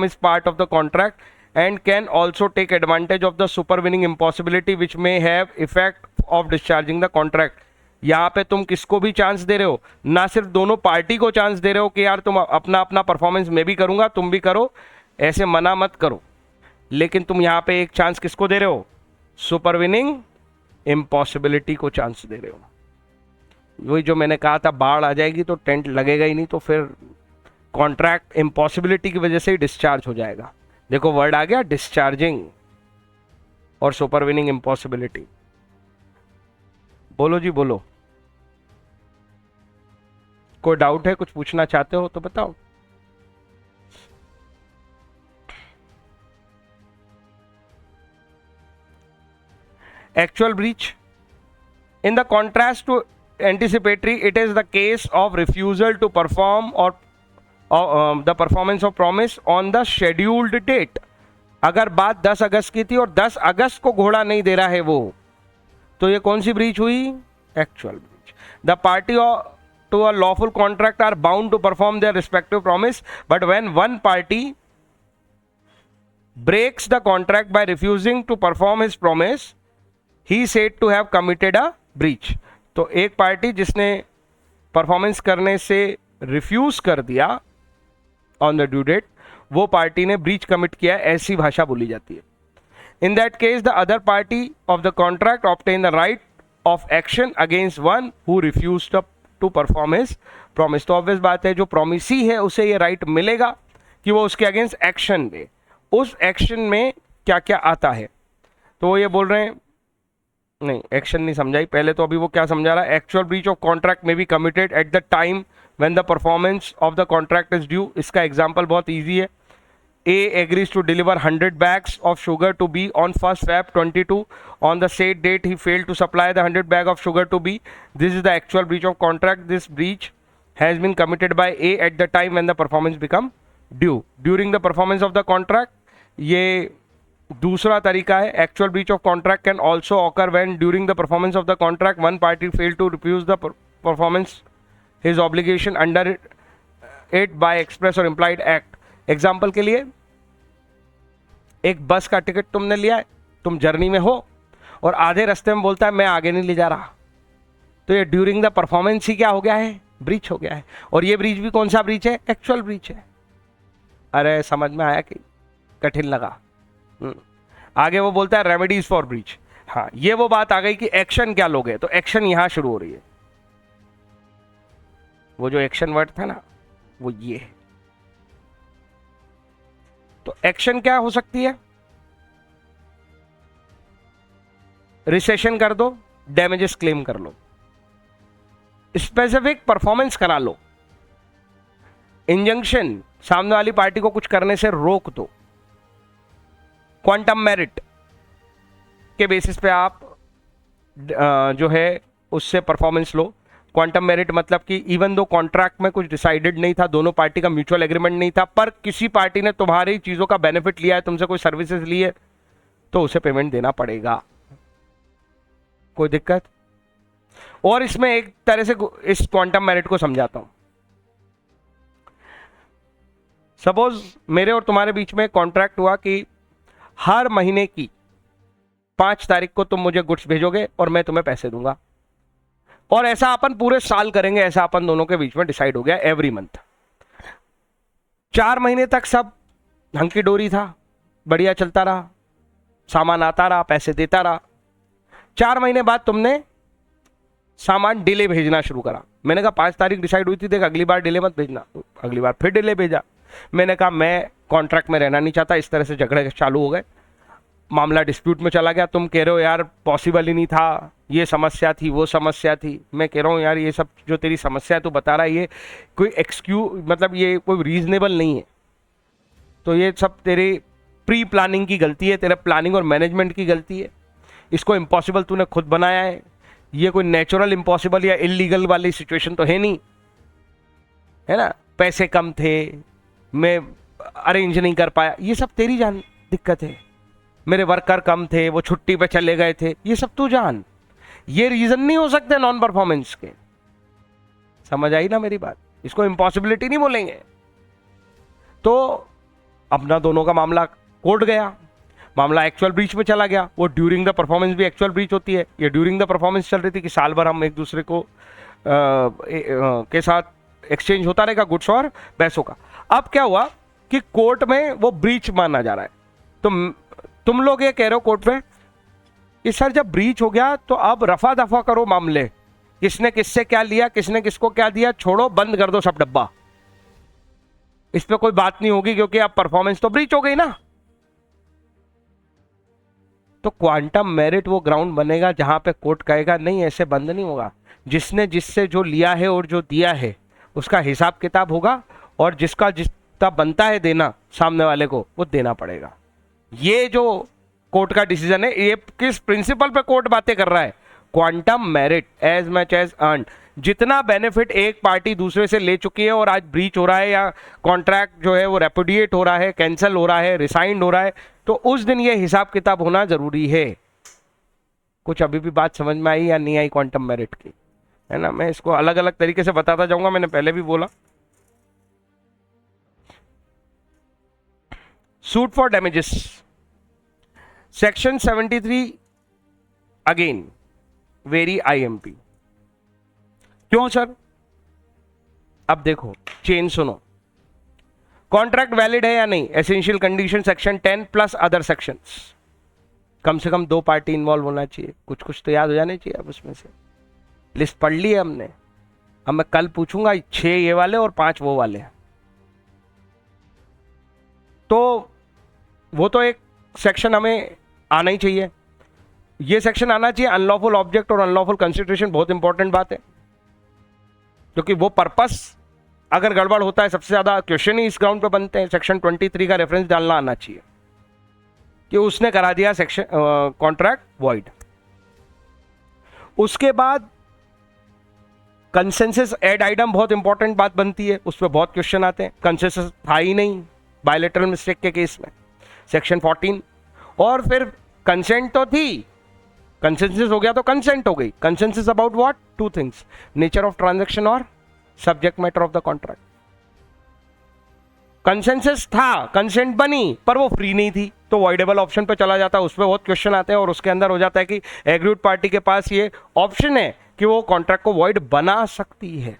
as part of the contract and can also take advantage of the supervening impossibility which may have effect of discharging the contract. यहाँ पे तुम किसको भी chance दे रहे हो, ना सिर्फ दोनों पार्टी को चांस दे रहे हो कि यार तुम अपना अपना परफॉर्मेंस मैं भी करूंगा तुम भी करो, ऐसे मना मत करो, लेकिन तुम यहाँ पे एक चांस किसको दे रहे हो, सुपरविनिंग इम्पॉसिबिलिटी को चांस दे रहे हो. वही जो मैंने कहा था, बाढ़ आ जाएगी तो टेंट लगेगा ही नहीं, तो फिर कॉन्ट्रैक्ट इम्पॉसिबिलिटी की वजह से ही डिस्चार्ज हो जाएगा. देखो वर्ड आ गया, डिस्चार्जिंग और सुपरविनिंग इम्पॉसिबिलिटी. बोलो जी बोलो, कोई डाउट है, कुछ पूछना चाहते हो तो बताओ. Actual breach. In the contrast to anticipatory, it is the case of refusal to perform or the performance of promise on the scheduled date. अगर बात 10 अगस्त की थी और 10 अगस्त को घोड़ा नहीं दे रहा है वो, तो ये कौन सी ब्रीच हुई, actual breach. The party to a lawful contract are bound to perform their respective promise, but when one party breaks the contract by refusing to perform his promise, he said to have committed a breach. तो एक party जिसने performance करने से refuse कर दिया on the due date, वो party ने breach commit किया, ऐसी भाषा बोली जाती है. In that case the other party of the contract obtain the right of action against one who refused to perform his promise. तो ऑब्वियस बात है, जो प्रॉमिसी है उसे ये राइट मिलेगा कि वो उसके अगेंस्ट एक्शन दे. उस एक्शन में क्या क्या आता है, तो वो ये बोल रहे हैं, नहीं एक्शन नहीं समझाई पहले, तो अभी वो क्या समझा रहा है, एक्चुअल ब्रीच ऑफ कॉन्ट्रैक्ट में be committed at the time when the performance of the contract is due. इसका एग्जांपल बहुत इजी है. A agrees to deliver 100 bags of sugar to B on 1st Feb 22. On the said date, he failed to supply the 100 bag of sugar to B. This is the actual breach of contract. This breach has been committed by A at the time when the performance become due. During the performance of the contract, ये दूसरा तरीका है. Actual breach of contract can also occur when during the performance of the contract one party failed to refuse the performance his obligation under it by express or implied act. Example के लिए, एक बस का ticket तुमने लिया है, तुम journey में हो और आधे रास्ते में बोलता है मैं आगे नहीं ले जा रहा, तो ये ड्यूरिंग द परफॉर्मेंस ही क्या हो गया है, ब्रीच हो गया है. और ये ब्रीच भी कौन सा ब्रीच है, एक्चुअल ब्रीच है. अरे समझ में आया कि कठिन लगा. आगे वो बोलता है रेमेडीज फॉर ब्रीच. हाँ, ये वो बात आ गई कि एक्शन क्या लोगे, तो एक्शन यहां शुरू हो रही है. वो जो एक्शन वर्ड था ना, वो ये है. तो एक्शन क्या हो सकती है, रिसेशन कर दो, डैमेजेस क्लेम कर लो, स्पेसिफिक परफॉर्मेंस करा लो, इंजंक्शन, सामने वाली पार्टी को कुछ करने से रोक दो, क्वांटम मेरिट के बेसिस पे आप जो है उससे परफॉर्मेंस लो. क्वांटम मेरिट मतलब कि इवन दो कॉन्ट्रैक्ट में कुछ डिसाइडेड नहीं था, दोनों पार्टी का म्यूचुअल एग्रीमेंट नहीं था, पर किसी पार्टी ने तुम्हारी चीजों का बेनिफिट लिया है, तुमसे कोई सर्विसेज ली है, तो उसे पेमेंट देना पड़ेगा. कोई दिक्कत. और इसमें एक तरह से इस क्वांटम मेरिट को समझाता हूं. सपोज मेरे और तुम्हारे बीच में कॉन्ट्रैक्ट हुआ कि हर महीने की 5 तारीख को तुम मुझे गुड्स भेजोगे और मैं तुम्हें पैसे दूंगा, और ऐसा अपन पूरे साल करेंगे, ऐसा अपन दोनों के बीच में डिसाइड हो गया एवरी मंथ. 4 महीने तक सब हंकी डोरी था, बढ़िया चलता रहा, सामान आता रहा, पैसे देता रहा. 4 महीने बाद तुमने सामान डिले भेजना शुरू करा. मैंने कहा 5 तारीख डिसाइड हुई थी, देख अगली बार डिले मत भेजना. अगली बार फिर डिले भेजा. मैंने कहा मैं कॉन्ट्रैक्ट में रहना नहीं चाहता. इस तरह से झगड़े चालू हो गए, मामला डिस्प्यूट में चला गया. तुम कह रहे हो यार पॉसिबल ही नहीं था, ये समस्या थी, वो समस्या थी. मैं कह रहा हूँ यार ये सब जो तेरी समस्या है तू बता रहा है, ये कोई एक्सक्यूज मतलब ये कोई रीजनेबल नहीं है. तो ये सब तेरे प्री प्लानिंग की गलती है, तेरे प्लानिंग और मैनेजमेंट की गलती है. इसको इम्पॉसिबल तूने खुद बनाया है. ये कोई नेचुरल इम्पॉसिबल या इलीगल वाली सिचुएशन तो है नहीं, है ना. पैसे कम थे, मैं अरेंज नहीं कर पाया, ये सब तेरी जान दिक्कत है. मेरे वर्कर कम थे, वो छुट्टी पे चले गए थे, ये सब तू जान. ये रीजन नहीं हो सकते नॉन परफॉर्मेंस के. समझ आई ना मेरी बात. इसको इम्पॉसिबिलिटी नहीं बोलेंगे. तो अपना दोनों का मामला कोर्ट गया, मामला एक्चुअल ब्रीच में चला गया, वो ड्यूरिंग द परफॉर्मेंस भी एक्चुअल ब्रीच होती है, ये ड्यूरिंग द परफॉर्मेंस चल रही थी कि साल भर हम एक दूसरे को के साथ एक्सचेंज होता रहेगा गुड्स और पैसों का। अब क्या हुआ कि कोर्ट में वो ब्रीच माना जा रहा है, तो तुम लोग ये कह रहे हो कोर्ट में कि सर जब ब्रीच हो गया तो अब रफा दफा करो मामले, किसने किससे क्या लिया, किसने किसको क्या दिया, छोड़ो, बंद कर दो सब डब्बा, इस पे कोई बात नहीं होगी क्योंकि अब परफॉर्मेंस तो ब्रीच हो गई ना। तो क्वांटम मेरिट वो ग्राउंड बनेगा जहां पे कोर्ट कहेगा नहीं ऐसे बंद नहीं होगा, जिसने जिससे जो लिया है और जो दिया है उसका हिसाब किताब होगा, और जिसका जितना बनता है देना सामने वाले को वो देना पड़ेगा। ये जो कोर्ट का डिसीजन है, ये किस प्रिंसिपल पे कोर्ट बातें कर रहा है, quantum merit, as much as earn. जितना बेनिफिट एक पार्टी दूसरे से ले चुकी है और आज ब्रीच हो रहा है या कॉन्ट्रैक्ट जो है वो रेपुडिएट हो रहा है, कैंसिल हो रहा है, रिसाइंड हो रहा है, तो उस दिन ये हिसाब किताब होना जरूरी है। कुछ अभी भी बात समझ में आई या नहीं आई क्वांटम मेरिट की, है ना? मैं इसको अलग अलग तरीके से बताता जाऊंगा, मैंने पहले भी बोला। Suit for damages, section 73 again very IMP. क्यों सर? अब देखो, चेन सुनो, कॉन्ट्रैक्ट वैलिड है या नहीं, essential condition section 10 plus other sections, कम से कम 2 पार्टी इन्वॉल्व होना चाहिए, कुछ कुछ तो याद हो जाने चाहिए। अब उसमें से लिस्ट पढ़ ली है हमने, अब मैं कल पूछूंगा 6 ये वाले और 5 वो वाले, तो वो तो एक सेक्शन हमें आना ही चाहिए। ये सेक्शन आना चाहिए। अनलॉफुल ऑब्जेक्ट और अनलॉफुल कंसिडरेशन बहुत इंपॉर्टेंट बात है, क्योंकि वो पर्पस अगर गड़बड़ होता है, सबसे ज्यादा क्वेश्चन ही इस ग्राउंड पे बनते हैं। सेक्शन 23 का रेफरेंस डालना आना चाहिए कि उसने करा दिया सेक्शन कॉन्ट्रैक्ट वॉइड। उसके बाद कंसेंसस एड आइटम बहुत इंपॉर्टेंट बात बनती है, उस पर बहुत क्वेश्चन आते हैं। कंसेंसस था ही नहीं बायलैटरल मिस्टेक के केस में, सेक्शन 14। और फिर कंसेंट तो थी, कंसेंसस हो गया तो कंसेंट हो गई। Consensus about what? 2 things, nature of transaction और subject matter of the contract. Consensus था, कंसेंट बनी, पर वो फ्री नहीं थी, तो वॉइडेबल ऑप्शन पे चला जाता है। उस पर बहुत क्वेश्चन आते हैं और उसके अंदर हो जाता है कि एग्रीड पार्टी के पास ये ऑप्शन है कि वो कॉन्ट्रैक्ट को वॉइड बना सकती है।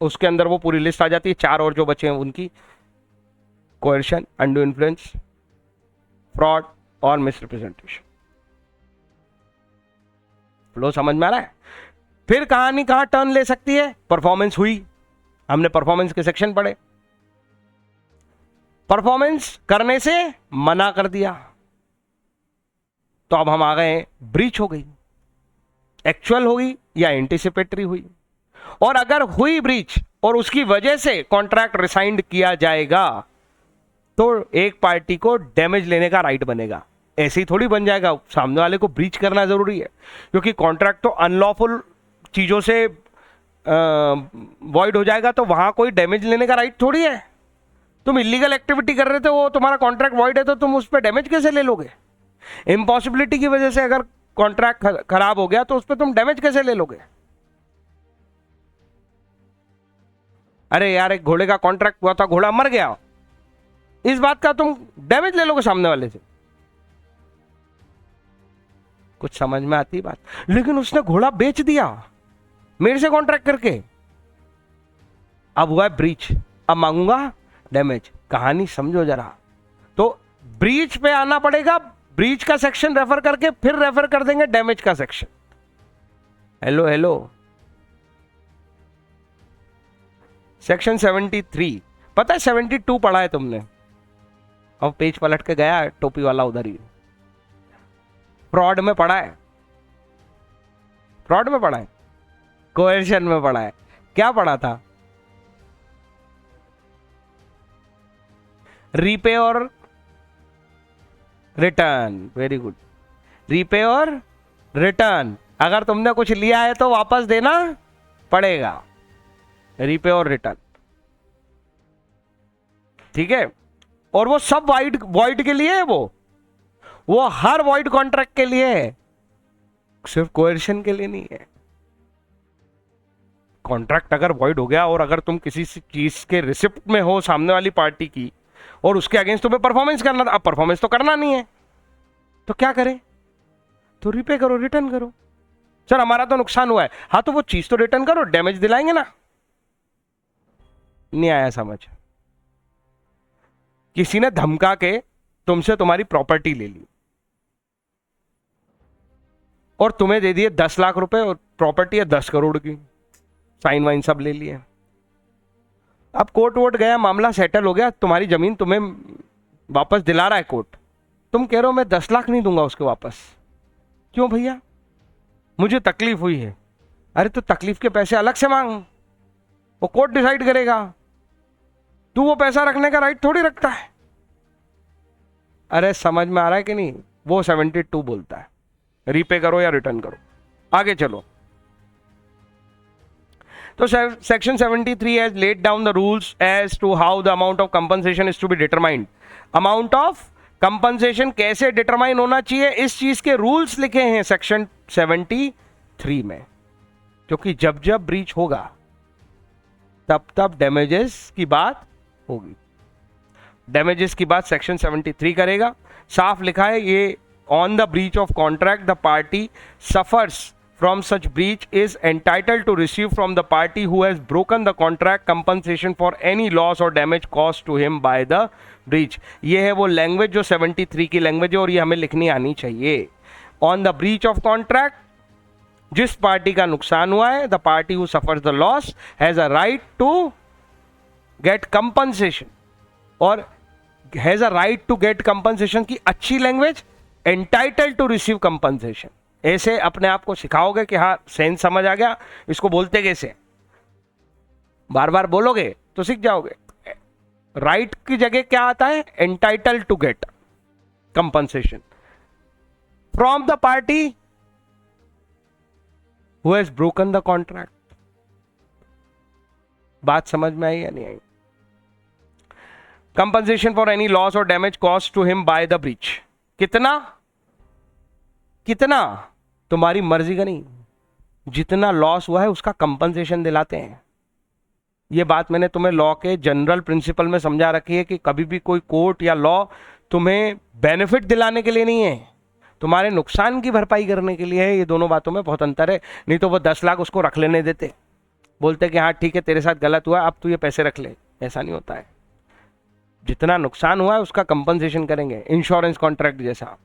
उसके अंदर वो पूरी लिस्ट आ जाती है, 4 और जो बचे हैं उनकी, कोएर्शन, अनडू इन्फ्लुएंस, फ्रॉड और मिसरिप्रेजेंटेशन। फ्लो समझ में आ रहा है? फिर कहानी कहां टर्न ले सकती है? परफॉर्मेंस हुई, हमने परफॉर्मेंस के सेक्शन पढ़े, परफॉर्मेंस करने से मना कर दिया, तो अब हम आ गए ब्रीच हो गई, एक्चुअल होगी या एंटिसिपेटरी हुई। और अगर हुई ब्रीच और उसकी वजह से कॉन्ट्रैक्ट रिसाइंड किया जाएगा, तो एक पार्टी को डैमेज लेने का राइट बनेगा। ऐसे ही थोड़ी बन जाएगा, सामने वाले को ब्रीच करना जरूरी है, क्योंकि कॉन्ट्रैक्ट तो अनलॉफुल चीजों से वॉइड हो जाएगा, तो वहां कोई डैमेज लेने का राइट थोड़ी है। तुम इलीगल एक्टिविटी कर रहे थे, वो तुम्हारा कॉन्ट्रैक्ट वॉइड है, तो तुम उस पर डैमेज कैसे ले लोगे? इम्पॉसिबिलिटी की वजह से अगर कॉन्ट्रैक्ट खराब हो गया तो उस पर तुम डैमेज कैसे ले लोगे? अरे यार, एक घोड़े का कॉन्ट्रैक्ट हुआ था, घोड़ा मर गया, इस बात का तुम डैमेज ले लोगे सामने वाले से? कुछ समझ में आती बात? लेकिन उसने घोड़ा बेच दिया मेरे से कॉन्ट्रैक्ट करके, अब हुआ ब्रीच, अब मांगूंगा डैमेज। कहानी समझो जरा। तो ब्रीच पे आना पड़ेगा, ब्रीच का सेक्शन रेफर करके फिर रेफर कर देंगे डैमेज का सेक्शन। हेलो हेलो, सेक्शन 73, पता है 72 पढ़ा है तुमने? अब पेज पलट के गया टोपी वाला उधर ही। फ्रॉड में पढ़ा है, फ्रॉड में पढ़ा है, कोएर्शन में पढ़ा है, क्या पढ़ा था? रीपे और रिटर्न। वेरी गुड, रीपे और रिटर्न। अगर तुमने कुछ लिया है तो वापस देना पड़ेगा, रीपे और रिटर्न, ठीक है? और वो सब वॉइड के लिए है, वो हर वॉइड कॉन्ट्रैक्ट के लिए है, सिर्फ कोएर्शन के लिए नहीं है। कॉन्ट्रैक्ट अगर वॉइड हो गया और अगर तुम किसी चीज के रिसिप्ट में हो सामने वाली पार्टी की, और उसके अगेंस्ट तुम्हें परफॉर्मेंस करना था। अब परफॉर्मेंस तो करना नहीं है, तो क्या करें? तो रीपे करो, रिटर्न करो। सर हमारा तो नुकसान हुआ है, हाँ तो वो चीज तो रिटर्न करो, डैमेज दिलाएंगे ना। नहीं आया समझ? किसी ने धमका के तुमसे तुम्हारी प्रॉपर्टी ले ली और तुम्हें दे दिए 10 लाख रुपए, और प्रॉपर्टी है 10 करोड़ की, साइन वाइन सब ले लिए। अब कोर्ट वोट गया, मामला सेटल हो गया, तुम्हारी जमीन तुम्हें वापस दिला रहा है कोर्ट। तुम कह रहे हो मैं 10 लाख नहीं दूंगा उसके वापस। क्यों भैया? मुझे तकलीफ हुई है। अरे तो तकलीफ के पैसे अलग से मांग, वो कोर्ट डिसाइड करेगा। तू वो पैसा रखने का राइट थोड़ी रखता है। अरे समझ में आ रहा है कि नहीं? वो 72 बोलता है रीपे करो या रिटर्न करो। आगे चलो। तो section 73 has laid down the rules as to how the amount of compensation is to be determined. Amount of compensation कैसे डिटरमाइन होना चाहिए, इस चीज के रूल्स लिखे हैं सेक्शन 73 में। क्योंकि जब जब ब्रीच होगा तब तब डैमेजेस की बात होगी। डैमेजेस की बात सेक्शन 73 करेगा। साफ लिखा है ये, on the breach of contract the party suffers from such breach is entitled to receive from the party who has broken the contract compensation for any loss or damage caused to him by the breach. ये है वो language जो 73 की language है, और ये हमें लिखनी आनी चाहिए। On the breach of contract, जिस पार्टी का नुकसान हुआ है, the party who suffers the loss has a right to get compensation, और has a right to get compensation की अच्छी language entitled to receive compensation. ऐसे अपने आप को सिखाओगे कि हाँ सेंस समझ आ गया, इसको बोलते कैसे, बार बार बोलोगे तो सीख जाओगे। राइट की जगह क्या आता है? Entitled to get compensation from the party who has broken the contract. बात समझ में आई या नहीं आई? कंपनसेशन फॉर एनी लॉस और damage cost to him by the breach. कितना कितना तुम्हारी मर्जी का नहीं, जितना लॉस हुआ है उसका कंपनसेशन दिलाते हैं। यह बात मैंने तुम्हें लॉ के जनरल प्रिंसिपल में समझा रखी है कि कभी भी कोई कोर्ट या लॉ तुम्हें बेनिफिट दिलाने के लिए नहीं है, तुम्हारे नुकसान की भरपाई करने के लिए है। ये दोनों बातों में बहुत अंतर है। नहीं तो वो 10 लाख उसको रख लेने देते, बोलते कि हाँ ठीक है तेरे साथ गलत हुआ, अब तू ये पैसे रख ले। ऐसा नहीं होता है। जितना नुकसान हुआ है उसका कंपनसेशन करेंगे। इंश्योरेंस कॉन्ट्रैक्ट जैसा,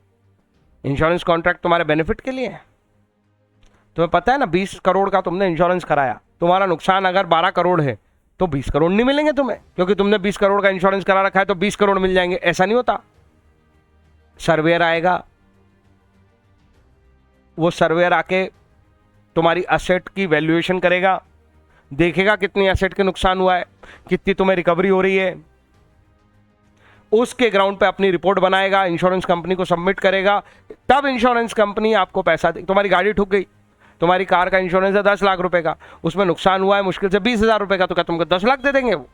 इंश्योरेंस कॉन्ट्रैक्ट तुम्हारे बेनिफिट के लिए है। तुम्हें पता है ना, 20 करोड़ का तुमने इंश्योरेंस कराया, तुम्हारा नुकसान अगर 12 करोड़ है तो 20 करोड़ नहीं मिलेंगे तुम्हें, क्योंकि तुमने 20 करोड़ का इंश्योरेंस करा रखा है तो 20 करोड़ मिल जाएंगे। ऐसा नहीं होता। सर्वेयर आएगा, वो सर्वेयर आके तुम्हारी असेट की वैल्यूएशन करेगा, देखेगा कितनी असेट के नुकसान हुआ है, कितनी तुम्हें रिकवरी हो रही है, उसके ग्राउंड पे अपनी रिपोर्ट बनाएगा, इंश्योरेंस कंपनी को सबमिट करेगा। तब इंश्योरेंस कंपनी आपको पैसा दे। तुम्हारी गाड़ी ठुक गई, तुम्हारी कार का इंश्योरेंस है 10 लाख रुपए का, उसमें नुकसान हुआ है मुश्किल से 20,000 रुपए का, तो क्या तुमको 10 लाख दे देंगे? वो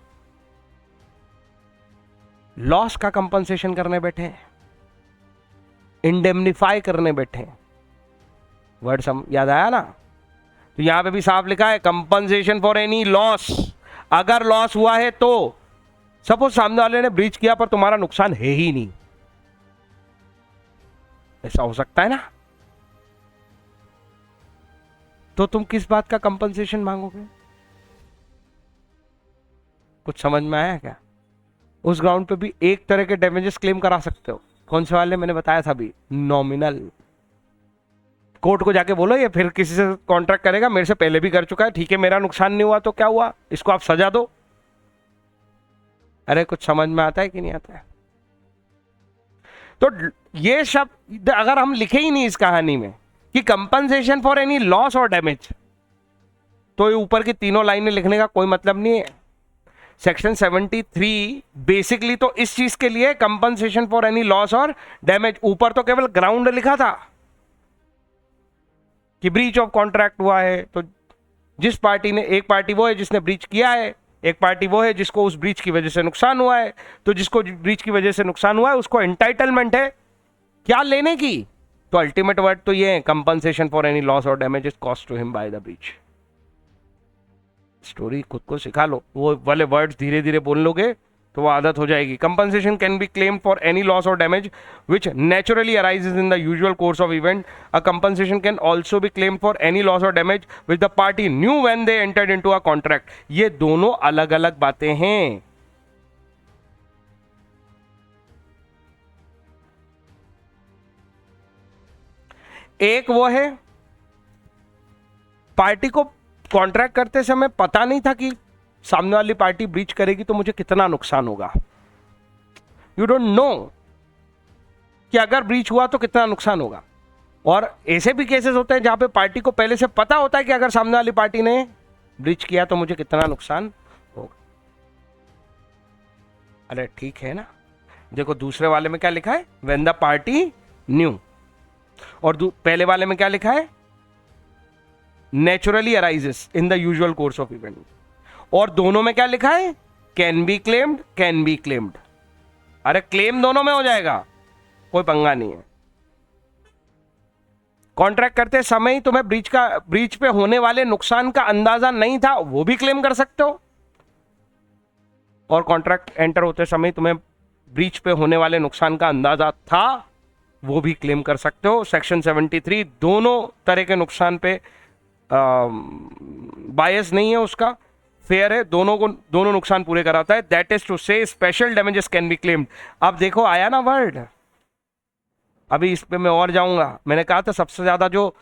लॉस का कंपनसेशन करने बैठे हैं, इंडेमनिफाई करने बैठे हैं। वर्ड याद आया ना? तो यहां पे भी साफ लिखा है कंपनसेशन फॉर एनी लॉस। अगर लॉस हुआ है तो सपोज सामने वाले ने ब्रीच किया पर तुम्हारा नुकसान है ही नहीं, ऐसा हो सकता है ना, तो तुम किस बात का कंपनसेशन मांगोगे? कुछ समझ में आया क्या? उस ग्राउंड पे भी एक तरह के डैमेजेस क्लेम करा सकते हो। कौन से वाले? मैंने बताया था अभी, नॉमिनल। कोर्ट को जाके बोलो ये फिर किसी से कॉन्ट्रैक्ट करेगा, मेरे से पहले भी कर चुका है, ठीक है मेरा नुकसान नहीं हुआ तो क्या हुआ, इसको आप सजा दो। अरे कुछ समझ में आता है कि नहीं आता है? तो ये शब्द अगर हम लिखे ही नहीं इस कहानी में कि कंपनसेशन फॉर एनी लॉस और डैमेज, तो ये ऊपर की तीनों लाइनें लिखने का कोई मतलब नहीं है। सेक्शन 73 बेसिकली तो इस चीज के लिए कंपनसेशन फॉर एनी लॉस और डैमेज। ऊपर तो केवल ग्राउंड लिखा था कि ब्रीच ऑफ कॉन्ट्रैक्ट हुआ है, तो जिस पार्टी ने, एक पार्टी वो है जिसने ब्रीच किया है, एक पार्टी वो है जिसको उस ब्रीच की वजह से नुकसान हुआ है। तो जिसको ब्रीच की वजह से नुकसान हुआ है उसको एंटाइटलमेंट है क्या लेने की? तो अल्टीमेट वर्ड तो ये है, कंपनसेशन फॉर एनी लॉस और damages cost to him by the breach. Story खुद को सिखा लो, वो वाले वर्ड्स धीरे धीरे बोल लोगे तो वो आदत हो जाएगी। Compensation can be claimed for any loss और damage which naturally arises in the usual course of event. A compensation can also be claimed for any loss और damage which the party knew when they entered into a contract. ये दोनों अलग अलग बातें हैं। एक वो है पार्टी को कॉन्ट्रैक्ट करते समय पता नहीं था कि सामने वाली पार्टी ब्रीच करेगी तो मुझे कितना नुकसान होगा। यू डोंट नो कि अगर ब्रीच हुआ तो कितना नुकसान होगा। और ऐसे भी केसेस होते हैं जहां पे पार्टी को पहले से पता होता है कि अगर सामने वाली पार्टी ने ब्रीच किया तो मुझे कितना नुकसान होगा। अरे ठीक है ना, देखो दूसरे वाले में क्या लिखा है, व्हेन द पार्टी न्यू, और पहले वाले में क्या लिखा है, naturally arises in the usual course of event. और दोनों में क्या लिखा है, can be claimed, can be claimed. अरे क्लेम दोनों में हो जाएगा, कोई पंगा नहीं है। कॉन्ट्रैक्ट करते समय ही तुम्हें ब्रीच पे होने वाले नुकसान का अंदाजा नहीं था, वो भी क्लेम कर सकते हो। और कॉन्ट्रैक्ट एंटर होते समय तुम्हें ब्रीच पे होने वाले नुकसान का अंदाजा था, वो भी क्लेम कर सकते हो। सेक्शन 73 दोनों तरह के नुकसान पे बायस नहीं है, उसका फेयर है, दोनों नुकसान पूरे कराता है। That is to say special damages can be claimed. अब देखो आया ना वर्ड, अभी इस पे मैं और जाऊंगा। मैंने कहा था सबसे ज्यादा जो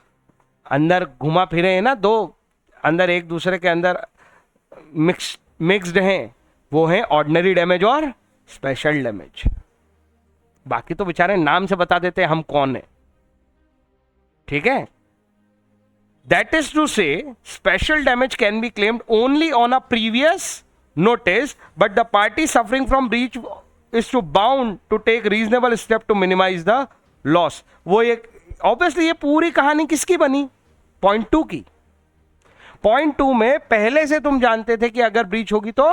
अंदर घुमा फिरे हैं ना, दो अंदर एक दूसरे के अंदर मिक्स्ड हैं, वो हैं ऑर्डिनरी डैमेज और स्पेशल डैमेज। बाकी तो बेचारे नाम से बता देते हैं हम कौन है, ठीक है। That is to say special damage can be claimed only on a previous notice, but the party suffering from breach is to bound to take reasonable step to minimize the loss. वो एक obviously ये पूरी कहानी किसकी बनी, point 2 की। Point 2 में पहले से तुम जानते थे कि अगर ब्रीच होगी तो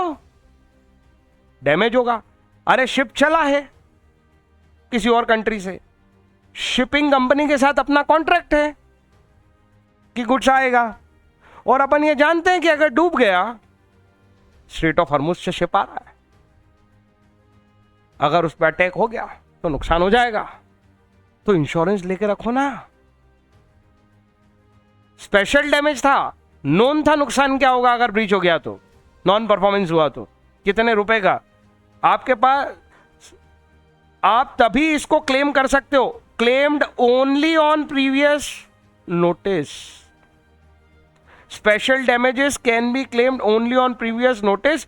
डैमेज होगा। अरे शिप चला है किसी और कंट्री से, शिपिंग कंपनी के साथ अपना कॉन्ट्रैक्ट है कि गुड्स आएगा, और अपन ये जानते हैं कि अगर डूब गया, स्ट्रेट ऑफ हॉर्मुज से शिप आ रहा है, अगर उस पर अटैक हो गया तो नुकसान हो जाएगा, तो इंश्योरेंस लेके रखो ना। स्पेशल डैमेज था, नोन था नुकसान क्या होगा अगर ब्रीच हो गया तो, नॉन परफॉर्मेंस हुआ तो कितने रुपए का आपके पास, आप तभी इसको क्लेम कर सकते हो। Claimed only on previous notice. Special damages can be claimed only on previous notice.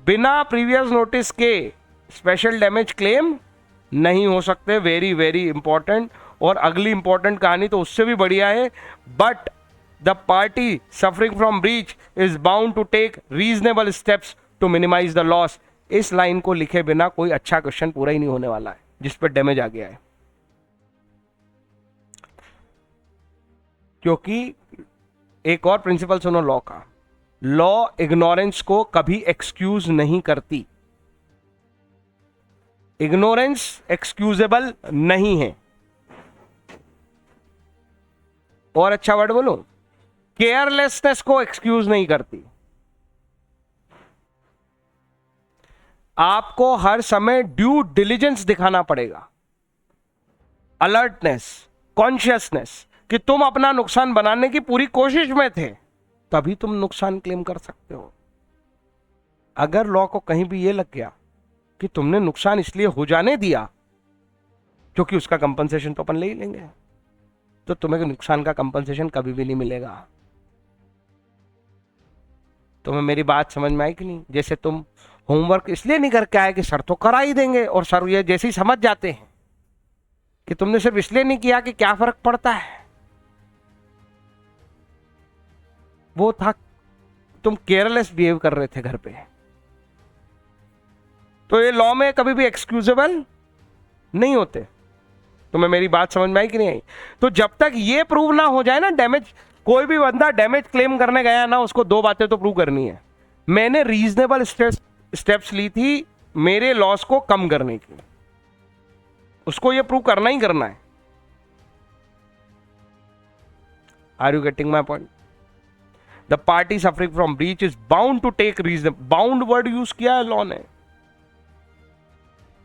बिना प्रीवियस नोटिस के स्पेशल डैमेज क्लेम नहीं हो सकते। Very very important. और अगली इंपॉर्टेंट कहानी तो उससे भी बढ़िया है, but the party suffering from breach is bound to take reasonable steps to minimize the loss. इस लाइन को लिखे बिना कोई अच्छा क्वेश्चन पूरा ही नहीं होने वाला है जिस पर डैमेज आ गया है, क्योंकि एक और प्रिंसिपल सुनो लॉ का, लॉ इग्नोरेंस को कभी एक्सक्यूज नहीं करती। इग्नोरेंस एक्सक्यूजेबल नहीं है। और अच्छा वर्ड बोलो, केयरलेसनेस को एक्सक्यूज नहीं करती। आपको हर समय ड्यू डिलिजेंस दिखाना पड़ेगा, अलर्टनेस, कॉन्शियसनेस, कि तुम अपना नुकसान बनाने की पूरी कोशिश में थे, तभी तुम नुकसान क्लेम कर सकते हो। अगर लॉ को कहीं भी यह लग गया कि तुमने नुकसान इसलिए हो जाने दिया क्योंकि उसका कंपनसेशन तो अपन ले ही लेंगे, तो तुम्हें नुकसान का कंपनसेशन कभी भी नहीं मिलेगा। तुम्हें मेरी बात समझ में आई कि नहीं? जैसे तुम होमवर्क इसलिए नहीं करके आए कि सर तो करा ही देंगे, और सर ये जैसे ही समझ जाते हैं कि तुमने सिर्फ इसलिए नहीं किया कि क्या फर्क पड़ता है, वो था तुम केयरलेस बिहेव कर रहे थे घर पे। तो ये लॉ में कभी भी एक्सक्यूजेबल नहीं होते। तुम्हें मेरी बात समझ में आई कि नहीं आई? तो जब तक ये प्रूव ना हो जाए ना, डैमेज, कोई भी बंदा डैमेज क्लेम करने गया ना, उसको दो बातें तो प्रूव करनी है। मैंने रीजनेबल स्टेप्स ली थी मेरे लॉस को कम करने की, उसको ये प्रूव करना ही करना है। Are you getting my point? The party suffering from breach is bound to take reason, bound word use किया है लॉ ने,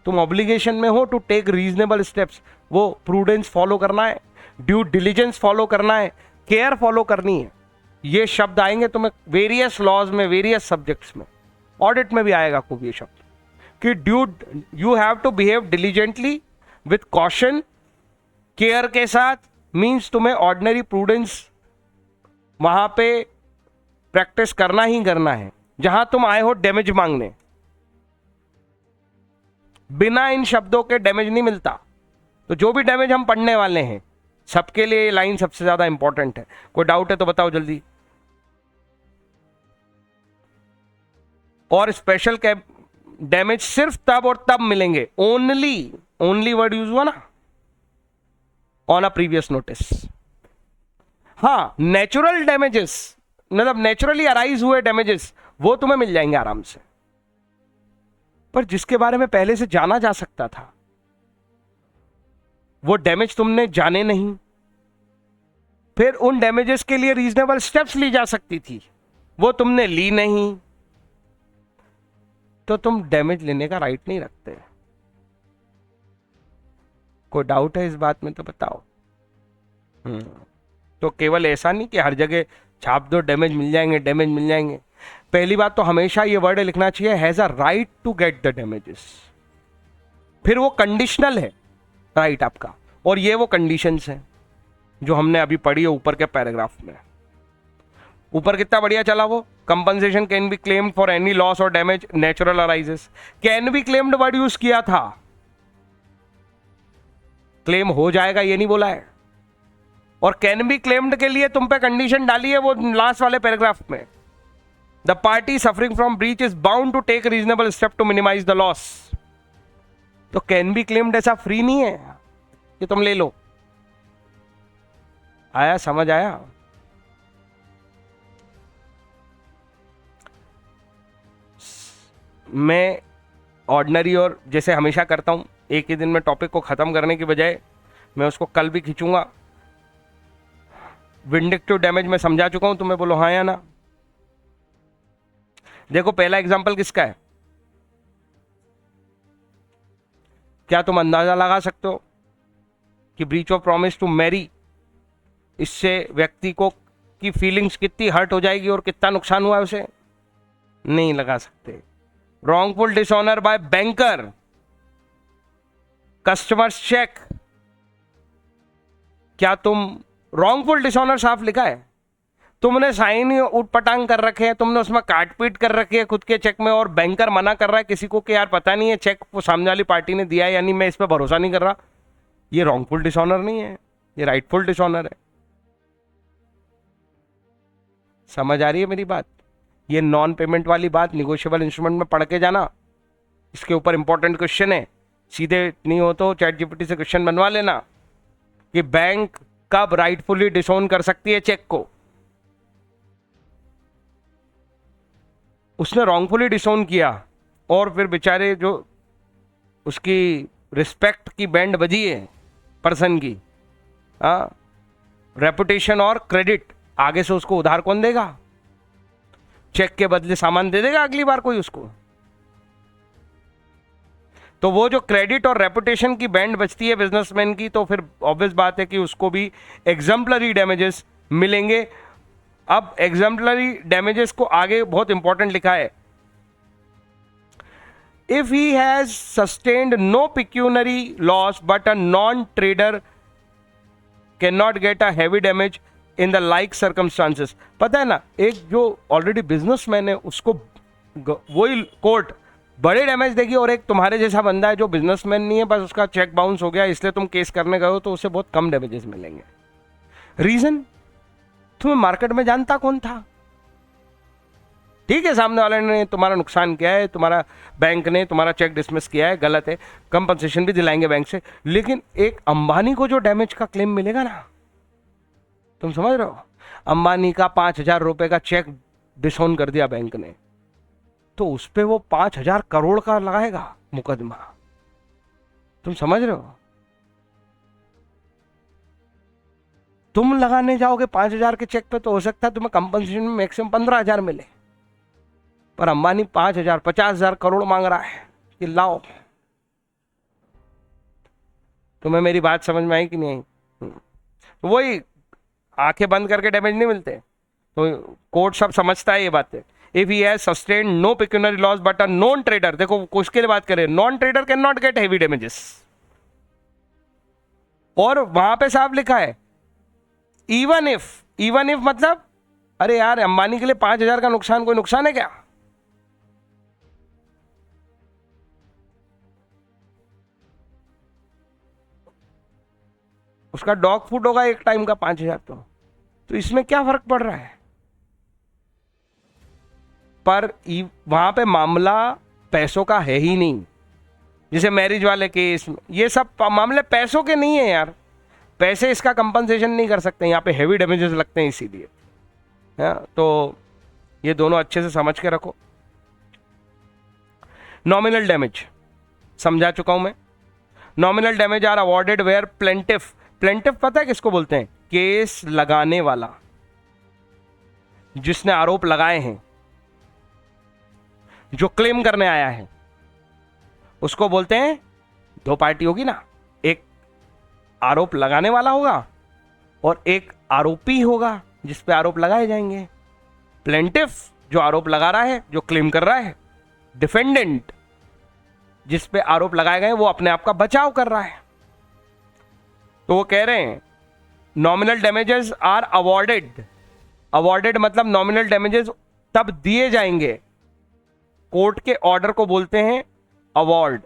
तुम ऑब्लिगेशन में हो टू टेक रीजनेबल स्टेप्स, वो प्रूडेंस फॉलो करना है, ड्यू डिलीजेंस फॉलो करना है, केयर फॉलो करनी है। ये शब्द आएंगे तुम्हें वेरियस लॉज में, वेरियस सब्जेक्ट्स में, ऑडिट में भी आएगा खूब ये शब्द कि due you have to behave diligently with caution, care के साथ, मीन्स तुम्हें ऑर्डिनरी प्रूडेंस वहां पे प्रैक्टिस करना ही करना है। जहां तुम आए हो डैमेज मांगने, बिना इन शब्दों के डैमेज नहीं मिलता। तो जो भी डैमेज हम पढ़ने वाले हैं सबके लिए ये लाइन सबसे ज्यादा इंपॉर्टेंट है। कोई डाउट है तो बताओ जल्दी। और स्पेशल डैमेज सिर्फ तब और तब मिलेंगे, ओनली, ओनली वर्ड यूज हुआ ना, ऑन अ प्रीवियस नोटिस। हाँ, नेचुरल डैमेजेस मतलब नेचुरली अराइज हुए डैमेजेस वो तुम्हें मिल जाएंगे आराम से, पर जिसके बारे में पहले से जाना जा सकता था वो डैमेज तुमने जाने नहीं, फिर उन डैमेजेस के लिए रीजनेबल स्टेप्स ली जा सकती थी, वो तुमने ली नहीं, तो तुम डैमेज लेने का राइट नहीं रखते। कोई डाउट है इस बात में तो बताओ। तो केवल ऐसा नहीं कि हर जगह छाप दो डैमेज मिल जाएंगे, डैमेज मिल जाएंगे। पहली बात तो हमेशा ये वर्ड लिखना चाहिए, has a right to get the damages. फिर वो कंडीशनल है राइट आपका, और ये वो कंडीशंस हैं जो हमने अभी पढ़ी है ऊपर के पैराग्राफ में। ऊपर कितना बढ़िया चला वो, compensation can be claimed for any loss और damage natural arises. Can be claimed word use किया था, क्लेम हो जाएगा ये नहीं बोला है। और कैन बी क्लेम्ड के लिए तुम पे कंडीशन डाली है वो लास्ट वाले पैराग्राफ में, the party suffering from breach is bound to take reasonable step to minimize the loss. तो कैन बी क्लेम्ड ऐसा फ्री नहीं है कि तुम ले लो। आया, समझ आया? मैं ऑर्डिनरी और जैसे हमेशा करता हूं, एक ही दिन में टॉपिक को खत्म करने की बजाय मैं उसको कल भी खींचूंगा। विंडिक्टिव डैमेज मैं समझा चुका हूं, तुम्हें बोलो हाँ या ना। देखो पहला एग्जांपल किसका है, क्या तुम अंदाजा लगा सकते हो कि breach of promise to marry, इससे व्यक्ति को की फीलिंग्स कितनी हर्ट हो जाएगी और कितना नुकसान हुआ है उसे? नहीं लगा सकते। Wrongful dishonour by banker, customers cheque, क्या तुम रॉन्गफुल डिसऑनर साफ लिखा है, तुमने साइन ही उठ पटांग कर रखे हैं, तुमने उसमें काट पीट कर रखी है खुद के चेक में, और बैंकर मना कर रहा है किसी को कि यार पता नहीं है चेक वो सामने वाली पार्टी ने दिया है, यानी मैं इस पर भरोसा नहीं कर रहा। ये रॉन्गफुल डिसऑनर नहीं है, ये राइटफुल डिसऑनर है। समझ आ रही है मेरी बात? ये नॉन पेमेंट वाली बात निगोशिएबल इंस्ट्रूमेंट में पढ़ के जाना, इसके ऊपर इंपॉर्टेंट क्वेश्चन है। सीधे नहीं हो तो चैट जीपीटी से क्वेश्चन बनवा लेना कि बैंक कब राइटफुली डिसोन कर सकती है चेक को। उसने रॉन्गफुली डिसोन किया और फिर बेचारे जो उसकी रिस्पेक्ट की बैंड बजी है पर्सन की, रेपुटेशन और क्रेडिट, आगे से उसको उधार कौन देगा? चेक के बदले सामान दे देगा अगली बार कोई उसको? तो वो जो क्रेडिट और रेपुटेशन की बैंड बचती है बिजनेसमैन की, तो फिर ऑब्वियस बात है कि उसको भी एग्जाम्पलरी डैमेजेस मिलेंगे। अब एग्जाम्पलरी डैमेजेस को आगे बहुत इंपॉर्टेंट लिखा है, if he has sustained no pecuniary loss but a non trader can not get a heavy damage in the like circumstances. पता है ना, एक जो ऑलरेडी बिजनेसमैन है उसको वही कोर्ट बड़े डैमेज देगी, और एक तुम्हारे जैसा बंदा है जो बिजनेसमैन नहीं है, बस उसका चेक बाउंस हो गया इसलिए तुम केस करने गए हो, तो उसे बहुत कम डैमेजेस मिलेंगे। रीजन, तुम्हें मार्केट में जानता कौन था? ठीक है, सामने वाले ने तुम्हारा नुकसान किया है, तुम्हारा बैंक ने तुम्हारा चेक डिसमिस किया है, गलत है, कंपनसेशन भी दिलाएंगे बैंक से, लेकिन एक अंबानी को जो डैमेज का क्लेम मिलेगा ना, तुम समझ रहे हो? अंबानी का 5,000 रुपए का चेक डिसऑन कर दिया बैंक ने, तो उस पे वो 5,000 करोड़ का लगाएगा मुकदमा। तुम समझ रहे हो? तुम लगाने जाओगे 5,000 के चेक पे तो हो सकता है तुम्हें कंपनसेशन में मैक्सिमम 15,000 मिले, पर अंबानी 5,000 50,000 करोड़ मांग रहा है कि लाओ। तुम्हें मेरी बात समझ में आई कि नहीं आई? वही आंखें बंद करके डैमेज नहीं मिलते, तो कोर्ट सब समझता है ये बातें। If he has sustained no pecuniary loss but a non trader, देखो किसके लिए बात करें, non trader can not get heavy damages. और वहां पे साफ लिखा है इवन इफ मतलब, अरे यार अंबानी के लिए 5,000 का नुकसान कोई नुकसान है क्या? उसका डॉग फूड होगा एक टाइम का 5,000, तो इसमें क्या फर्क पड़ रहा है? पर वहां पे मामला पैसों का है ही नहीं। जैसे मैरिज वाले केस, ये सब मामले पैसों के नहीं है यार, पैसे इसका कंपनसेशन नहीं कर सकते, यहाँ पे हैवी डैमेजेस लगते हैं इसीलिए। तो ये दोनों अच्छे से समझ के रखो। नॉमिनल डैमेज समझा चुका हूं मैं। Nominal damage are awarded where plaintiff, plaintiff पता है किसको बोलते हैं? केस लगाने वाला, जिसने आरोप लगाए हैं, जो क्लेम करने आया है, उसको बोलते हैं। दो पार्टी होगी ना, एक आरोप लगाने वाला होगा और एक आरोपी होगा जिस पे आरोप लगाए जाएंगे। प्लेंटिफ जो आरोप लगा रहा है, जो क्लेम कर रहा है। डिफेंडेंट जिस पे आरोप लगाए गए वो अपने आप का बचाव कर रहा है। तो वो कह रहे हैं nominal damages are awarded, awarded मतलब नॉमिनल डैमेजेस तब दिए जाएंगे, कोर्ट के ऑर्डर को बोलते हैं अवॉर्ड।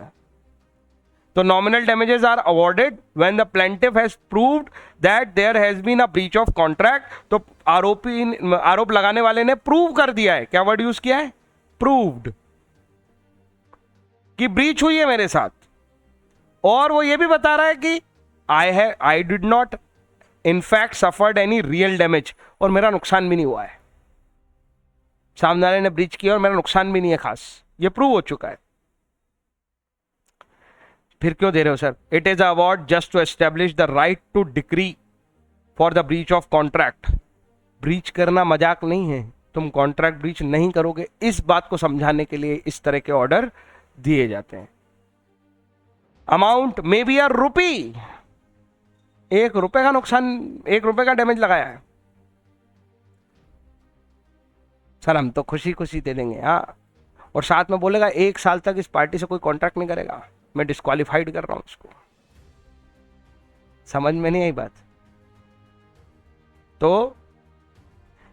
तो nominal damages are awarded when the plaintiff has proved that there has been a breach of contract. तो आरोप लगाने वाले ने प्रूव कर दिया है, क्या वर्ड यूज किया है? प्रूव्ड, कि ब्रीच हुई है मेरे साथ। और वो ये भी बता रहा है कि I did not in fact suffered any real damage, और मेरा नुकसान भी नहीं हुआ है। सामने वाले ने ब्रीच किया और मेरा नुकसान भी नहीं है खास, ये प्रूव हो चुका है। फिर क्यों दे रहे हो sir? It is award just to establish the right to decree for the breach of contract. Breach करना मजाक नहीं है, तुम कॉन्ट्रैक्ट ब्रीच नहीं करोगे, इस बात को समझाने के लिए इस तरह के ऑर्डर दिए जाते हैं। अमाउंट मे बी अ रुपी, 1 रुपए का नुकसान, 1 रुपए का डैमेज लगाया है सर, हम तो खुशी खुशी दे देंगे। हाँ, और साथ में बोलेगा 1 साल तक इस पार्टी से कोई कॉन्ट्रैक्ट नहीं करेगा, मैं डिस्क्वालिफाइड कर रहा हूं उसको। समझ में नहीं आई बात? तो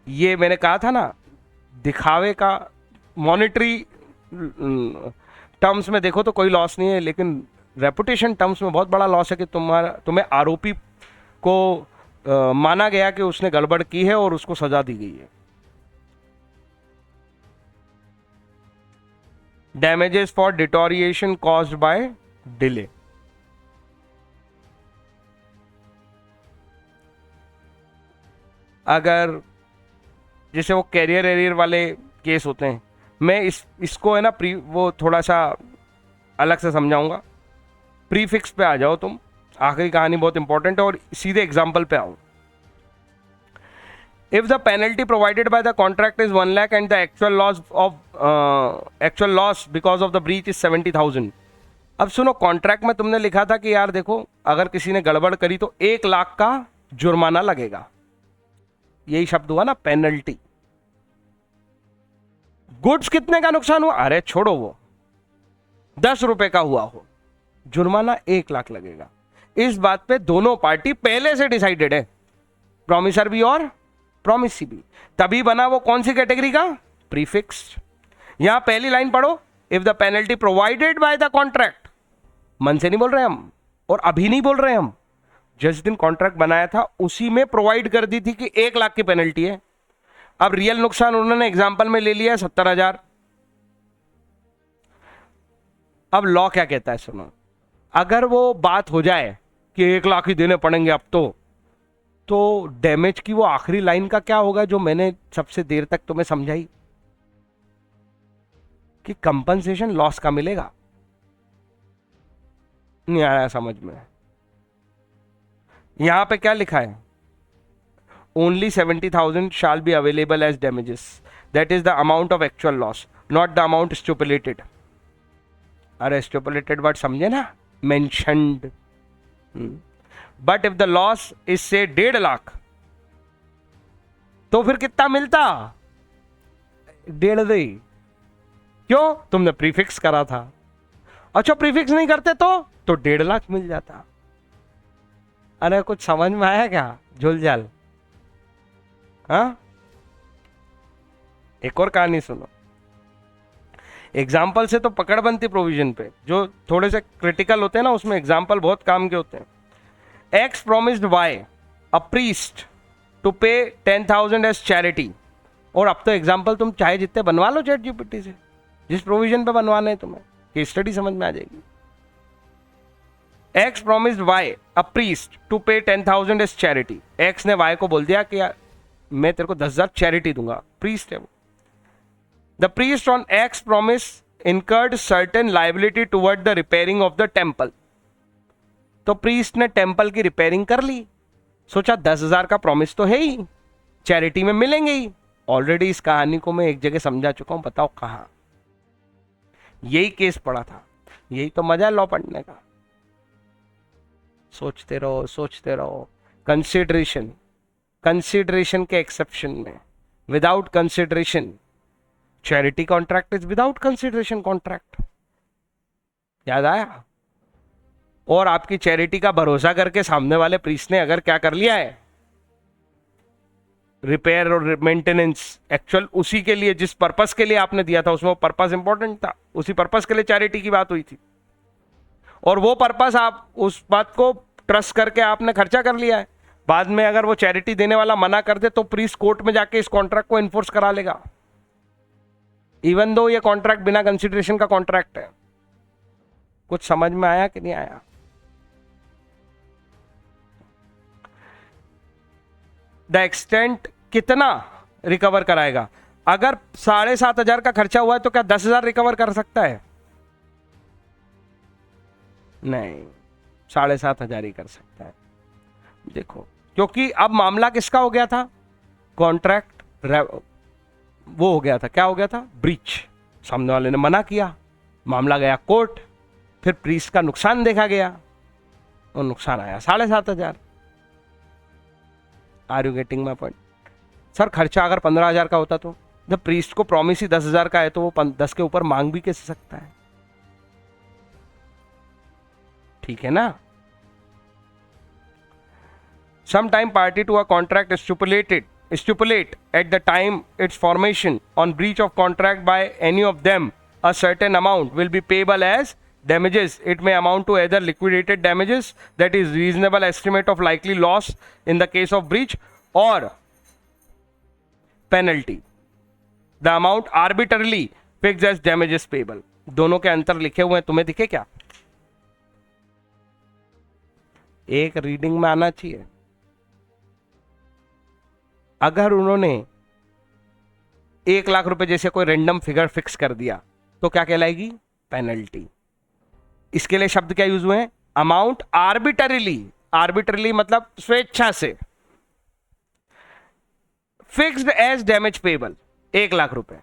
ये मैंने कहा था ना, दिखावे का मॉनेटरी टर्म्स में देखो तो कोई लॉस नहीं है, लेकिन रेपुटेशन टर्म्स में बहुत बड़ा लॉस है कि तुम्हें आरोपी को माना गया कि उसने गड़बड़ की है और उसको सजा दी गई है। Damages for deterioration caused by delay, अगर जैसे वो कैरियर एरियर वाले केस होते हैं, मैं इसको है ना वो थोड़ा सा अलग से समझाऊंगा। प्रीफिक्स पे आ जाओ तुम, आखिरी कहानी बहुत इंपॉर्टेंट है, और सीधे एग्जाम्पल पे आओ। If the penalty provided by the contract is 1 lakh and the actual loss because of the breach is 70,000। अब सुनो, कॉन्ट्रैक्ट में तुमने लिखा था कि यार देखो, अगर किसी ने गड़बड़ करी तो 1 लाख का जुर्माना लगेगा, यही शब्द हुआ ना, पेनल्टी। गुड्स कितने का नुकसान हुआ? अरे छोड़ो, वो 10 रुपए का हुआ हो, जुर्माना 1 लाख लगेगा। इस बात पे दोनों पार्टी पहले से डिसाइडेड है, प्रॉमिसर भी और प्रॉमिसी भी। तभी बना वो कौन सी कैटेगरी का? प्रीफिक्स्ड। यहां पहली लाइन पढ़ो, if the penalty provided by the contract, मन से नहीं बोल रहे हम, और अभी नहीं बोल रहे हम, जिस दिन कॉन्ट्रैक्ट बनाया था उसी में प्रोवाइड कर दी थी कि 1 लाख की पेनल्टी है। अब रियल नुकसान उन्होंने एग्जाम्पल में ले लिया 70,000। अब लॉ क्या कहता है सुनो, अगर वो बात हो जाए कि 1 लाख ही देने पड़ेंगे अब तो डैमेज की वो आखिरी लाइन का क्या होगा जो मैंने सबसे देर तक तुम्हें समझाई, कि कंपनसेशन लॉस का मिलेगा। नहीं आया समझ में? यहां पे क्या लिखा है? only 70,000 shall be available as damages. That is the amount of actual loss, not the amount stipulated. अरे stipulated word समझे ना, mentioned. But if the loss is say 1.5 lakh, तो फिर कितना मिलता? 1.5। क्यों? तुमने प्रीफिक्स करा था। अच्छा प्रीफिक्स नहीं करते तो 1.5 लाख मिल जाता। अरे कुछ समझ में आया क्या झुलझाल? हाँ, एक और कहानी सुनो। एग्जाम्पल से तो पकड़ बनती प्रोविजन पे, जो थोड़े से क्रिटिकल होते हैं ना, उसमें एग्जाम्पल बहुत काम के होते हैं। X promised Y a priest to pay 10,000 as charity. और अब तो एग्जाम्पल तुम चाहे जितने बनवा लो चैट जीपीटी से, जिस प्रोविजन पे बनवाना है तुम्हें, कि स्टडी समझ में आ जाएगी। X promised Y a priest to pay 10,000 as charity. X ने वाई को बोल दिया कि यार मैं तेरे को 10,000 चैरिटी दूंगा, प्रीस्ट है वो। The priest on x promise incurred certain liability toward the repairing of the temple. तो प्रीस्ट ने टेम्पल की रिपेयरिंग कर ली, सोचा 10,000 का प्रॉमिस तो है ही, चैरिटी में मिलेंगे ही। ऑलरेडी इस कहानी को मैं एक जगह समझा चुका हूं, बताओ कहां? यही केस पड़ा था, यही तो मजा है लॉ पढ़ने का। सोचते रहो सोचते रहो। कंसिडरेशन, कंसिडरेशन के एक्सेप्शन में, without consideration charity contract is without consideration contract. याद आया? और आपकी चैरिटी का भरोसा करके सामने वाले प्रीस्ट ने अगर क्या कर लिया है, रिपेयर और मेंटेनेंस, एक्चुअल उसी के लिए जिस पर्पस के लिए आपने दिया था, उसमें वो पर्पस इंपॉर्टेंट था, उसी पर्पस के लिए चैरिटी की बात हुई थी, और वो पर्पस आप उस बात को ट्रस्ट करके आपने खर्चा कर लिया है। बाद में अगर वो चैरिटी देने वाला मना कर दे तो प्रीस्ट कोर्ट में जाके इस कॉन्ट्रैक्ट को इन्फोर्स करा लेगा, इवन दो ये कॉन्ट्रैक्ट बिना कंसिडरेशन का कॉन्ट्रैक्ट है। कुछ समझ में आया कि नहीं आया? द एक्सटेंट कितना रिकवर कराएगा? अगर 7,500 का खर्चा हुआ है तो क्या 10,000 रिकवर कर सकता है? नहीं, 7,500 ही कर सकता है। देखो, क्योंकि अब मामला किसका हो गया था? कॉन्ट्रैक्ट वो हो गया था, क्या हो गया था? ब्रीच। सामने वाले ने मना किया, मामला गया कोर्ट, फिर प्रीस्ट का नुकसान देखा गया और नुकसान आया 7,500। Are you getting my point? Sir खर्चा अगर 15,000 का होता तो? जब प्रीस्ट को प्रॉमिस ही 10,000 का है तो वो 10 के ऊपर मांग भी कैसे सकता है? ठीक है ना? Some time party to a contract stipulate at the time its formation on breach of contract by any of them a certain amount will be payable as damages. It may amount to either liquidated damages, that is reasonable estimate of likely loss in the case of breach, or penalty, the amount arbitrarily fixed as damages payable. दोनों के अंतर लिखे हुए हैं, तुम्हें दिखे क्या? एक रीडिंग में आना चाहिए। अगर उन्होंने 1 लाख रुपए जैसे कोई रैंडम फिगर फिक्स कर दिया तो क्या कहलाएगी? पेनल्टी। इसके लिए शब्द क्या यूज हुए हैं? अमाउंट आर्बिटरीली। आर्बिटरीली मतलब स्वेच्छा से। Fixed as damage payable 1 lakh रुपए,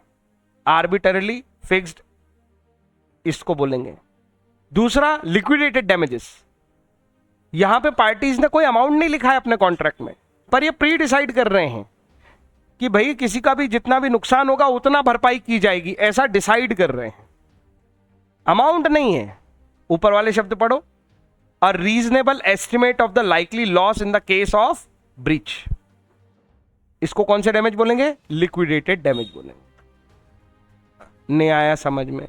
आर्बिटरीली फिक्स्ड इसको बोलेंगे। दूसरा लिक्विडेटेड डैमेजेस, यहां पे पार्टीज ने कोई अमाउंट नहीं लिखा है अपने कॉन्ट्रैक्ट में, पर ये प्री डिसाइड कर रहे हैं कि भाई किसी का भी जितना भी नुकसान होगा उतना भरपाई की जाएगी, ऐसा डिसाइड कर रहे हैं। अमाउंट नहीं है। ऊपर वाले शब्द पढ़ो, a reasonable estimate of the likely loss in the case of breach. इसको कौन से डैमेज बोलेंगे? लिक्विडेटेड डैमेज बोलेंगे। नहीं आया समझ में?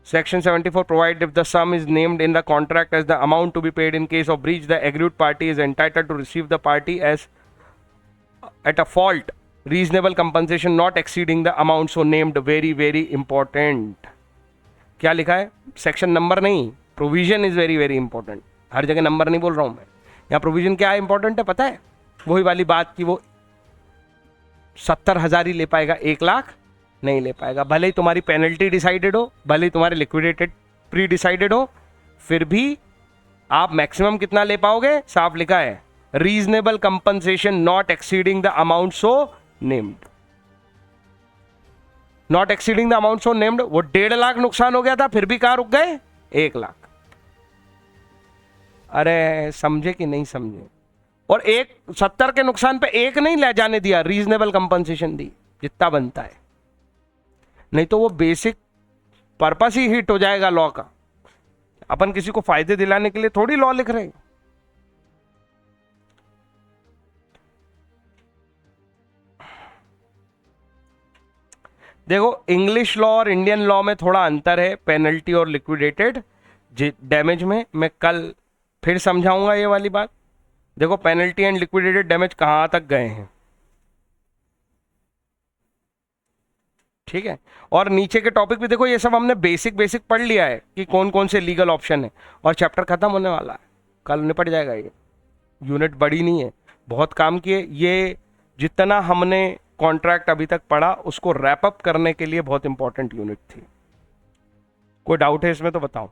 Section 74 provides if the sum is named in the contract as the amount to be paid in case of breach, the aggrieved party is entitled to receive the party as at a fault reasonable compensation not exceeding the amount so named. Very very important. क्या लिखा है? Section number नहीं, provision is very very important. हर जगह number नहीं बोल रहा हूं मैं। यहाँ प्रोविजन क्या इंपॉर्टेंट है पता है? वही वाली बात कि वो 70,000 ही ले पाएगा, 1 लाख नहीं ले पाएगा। भले ही तुम्हारी पेनल्टी डिसाइडेड हो, भले ही तुम्हारे लिक्विडेटेड प्री डिसाइडेड हो, फिर भी आप मैक्सिमम कितना ले पाओगे, साफ लिखा है reasonable compensation not exceeding the amount so named, not exceeding the amount so named. वो 1.5 लाख नुकसान हो गया था फिर भी कहां रुक गए, 1 लाख। अरे समझे कि नहीं समझे? और 70 के नुकसान पे 1 नहीं ले जाने दिया, रीजनेबल कंपनसेशन दी जितना बनता है, नहीं तो वो बेसिक पर्पस ही हिट हो जाएगा लॉ का। अपन किसी को फायदे दिलाने के लिए थोड़ी लॉ लिख रहे हैं। देखो इंग्लिश लॉ और इंडियन लॉ में थोड़ा अंतर है, पेनल्टी और लिक्विडेटेड डैमेज में। मैं कल फिर समझाऊंगा ये वाली बात। देखो पेनल्टी एंड लिक्विडेटेड डैमेज कहां तक गए हैं, ठीक है। और नीचे के टॉपिक भी देखो, ये सब हमने बेसिक बेसिक पढ़ लिया है कि कौन कौन से लीगल ऑप्शन है, और चैप्टर खत्म होने वाला है, कल निपट जाएगा। ये यूनिट बड़ी नहीं है, बहुत काम किए। ये जितना हमने कॉन्ट्रैक्ट अभी तक पढ़ा उसको रैप अप करने के लिए बहुत इंपॉर्टेंट यूनिट थी। कोई डाउट है इसमें तो बताओ।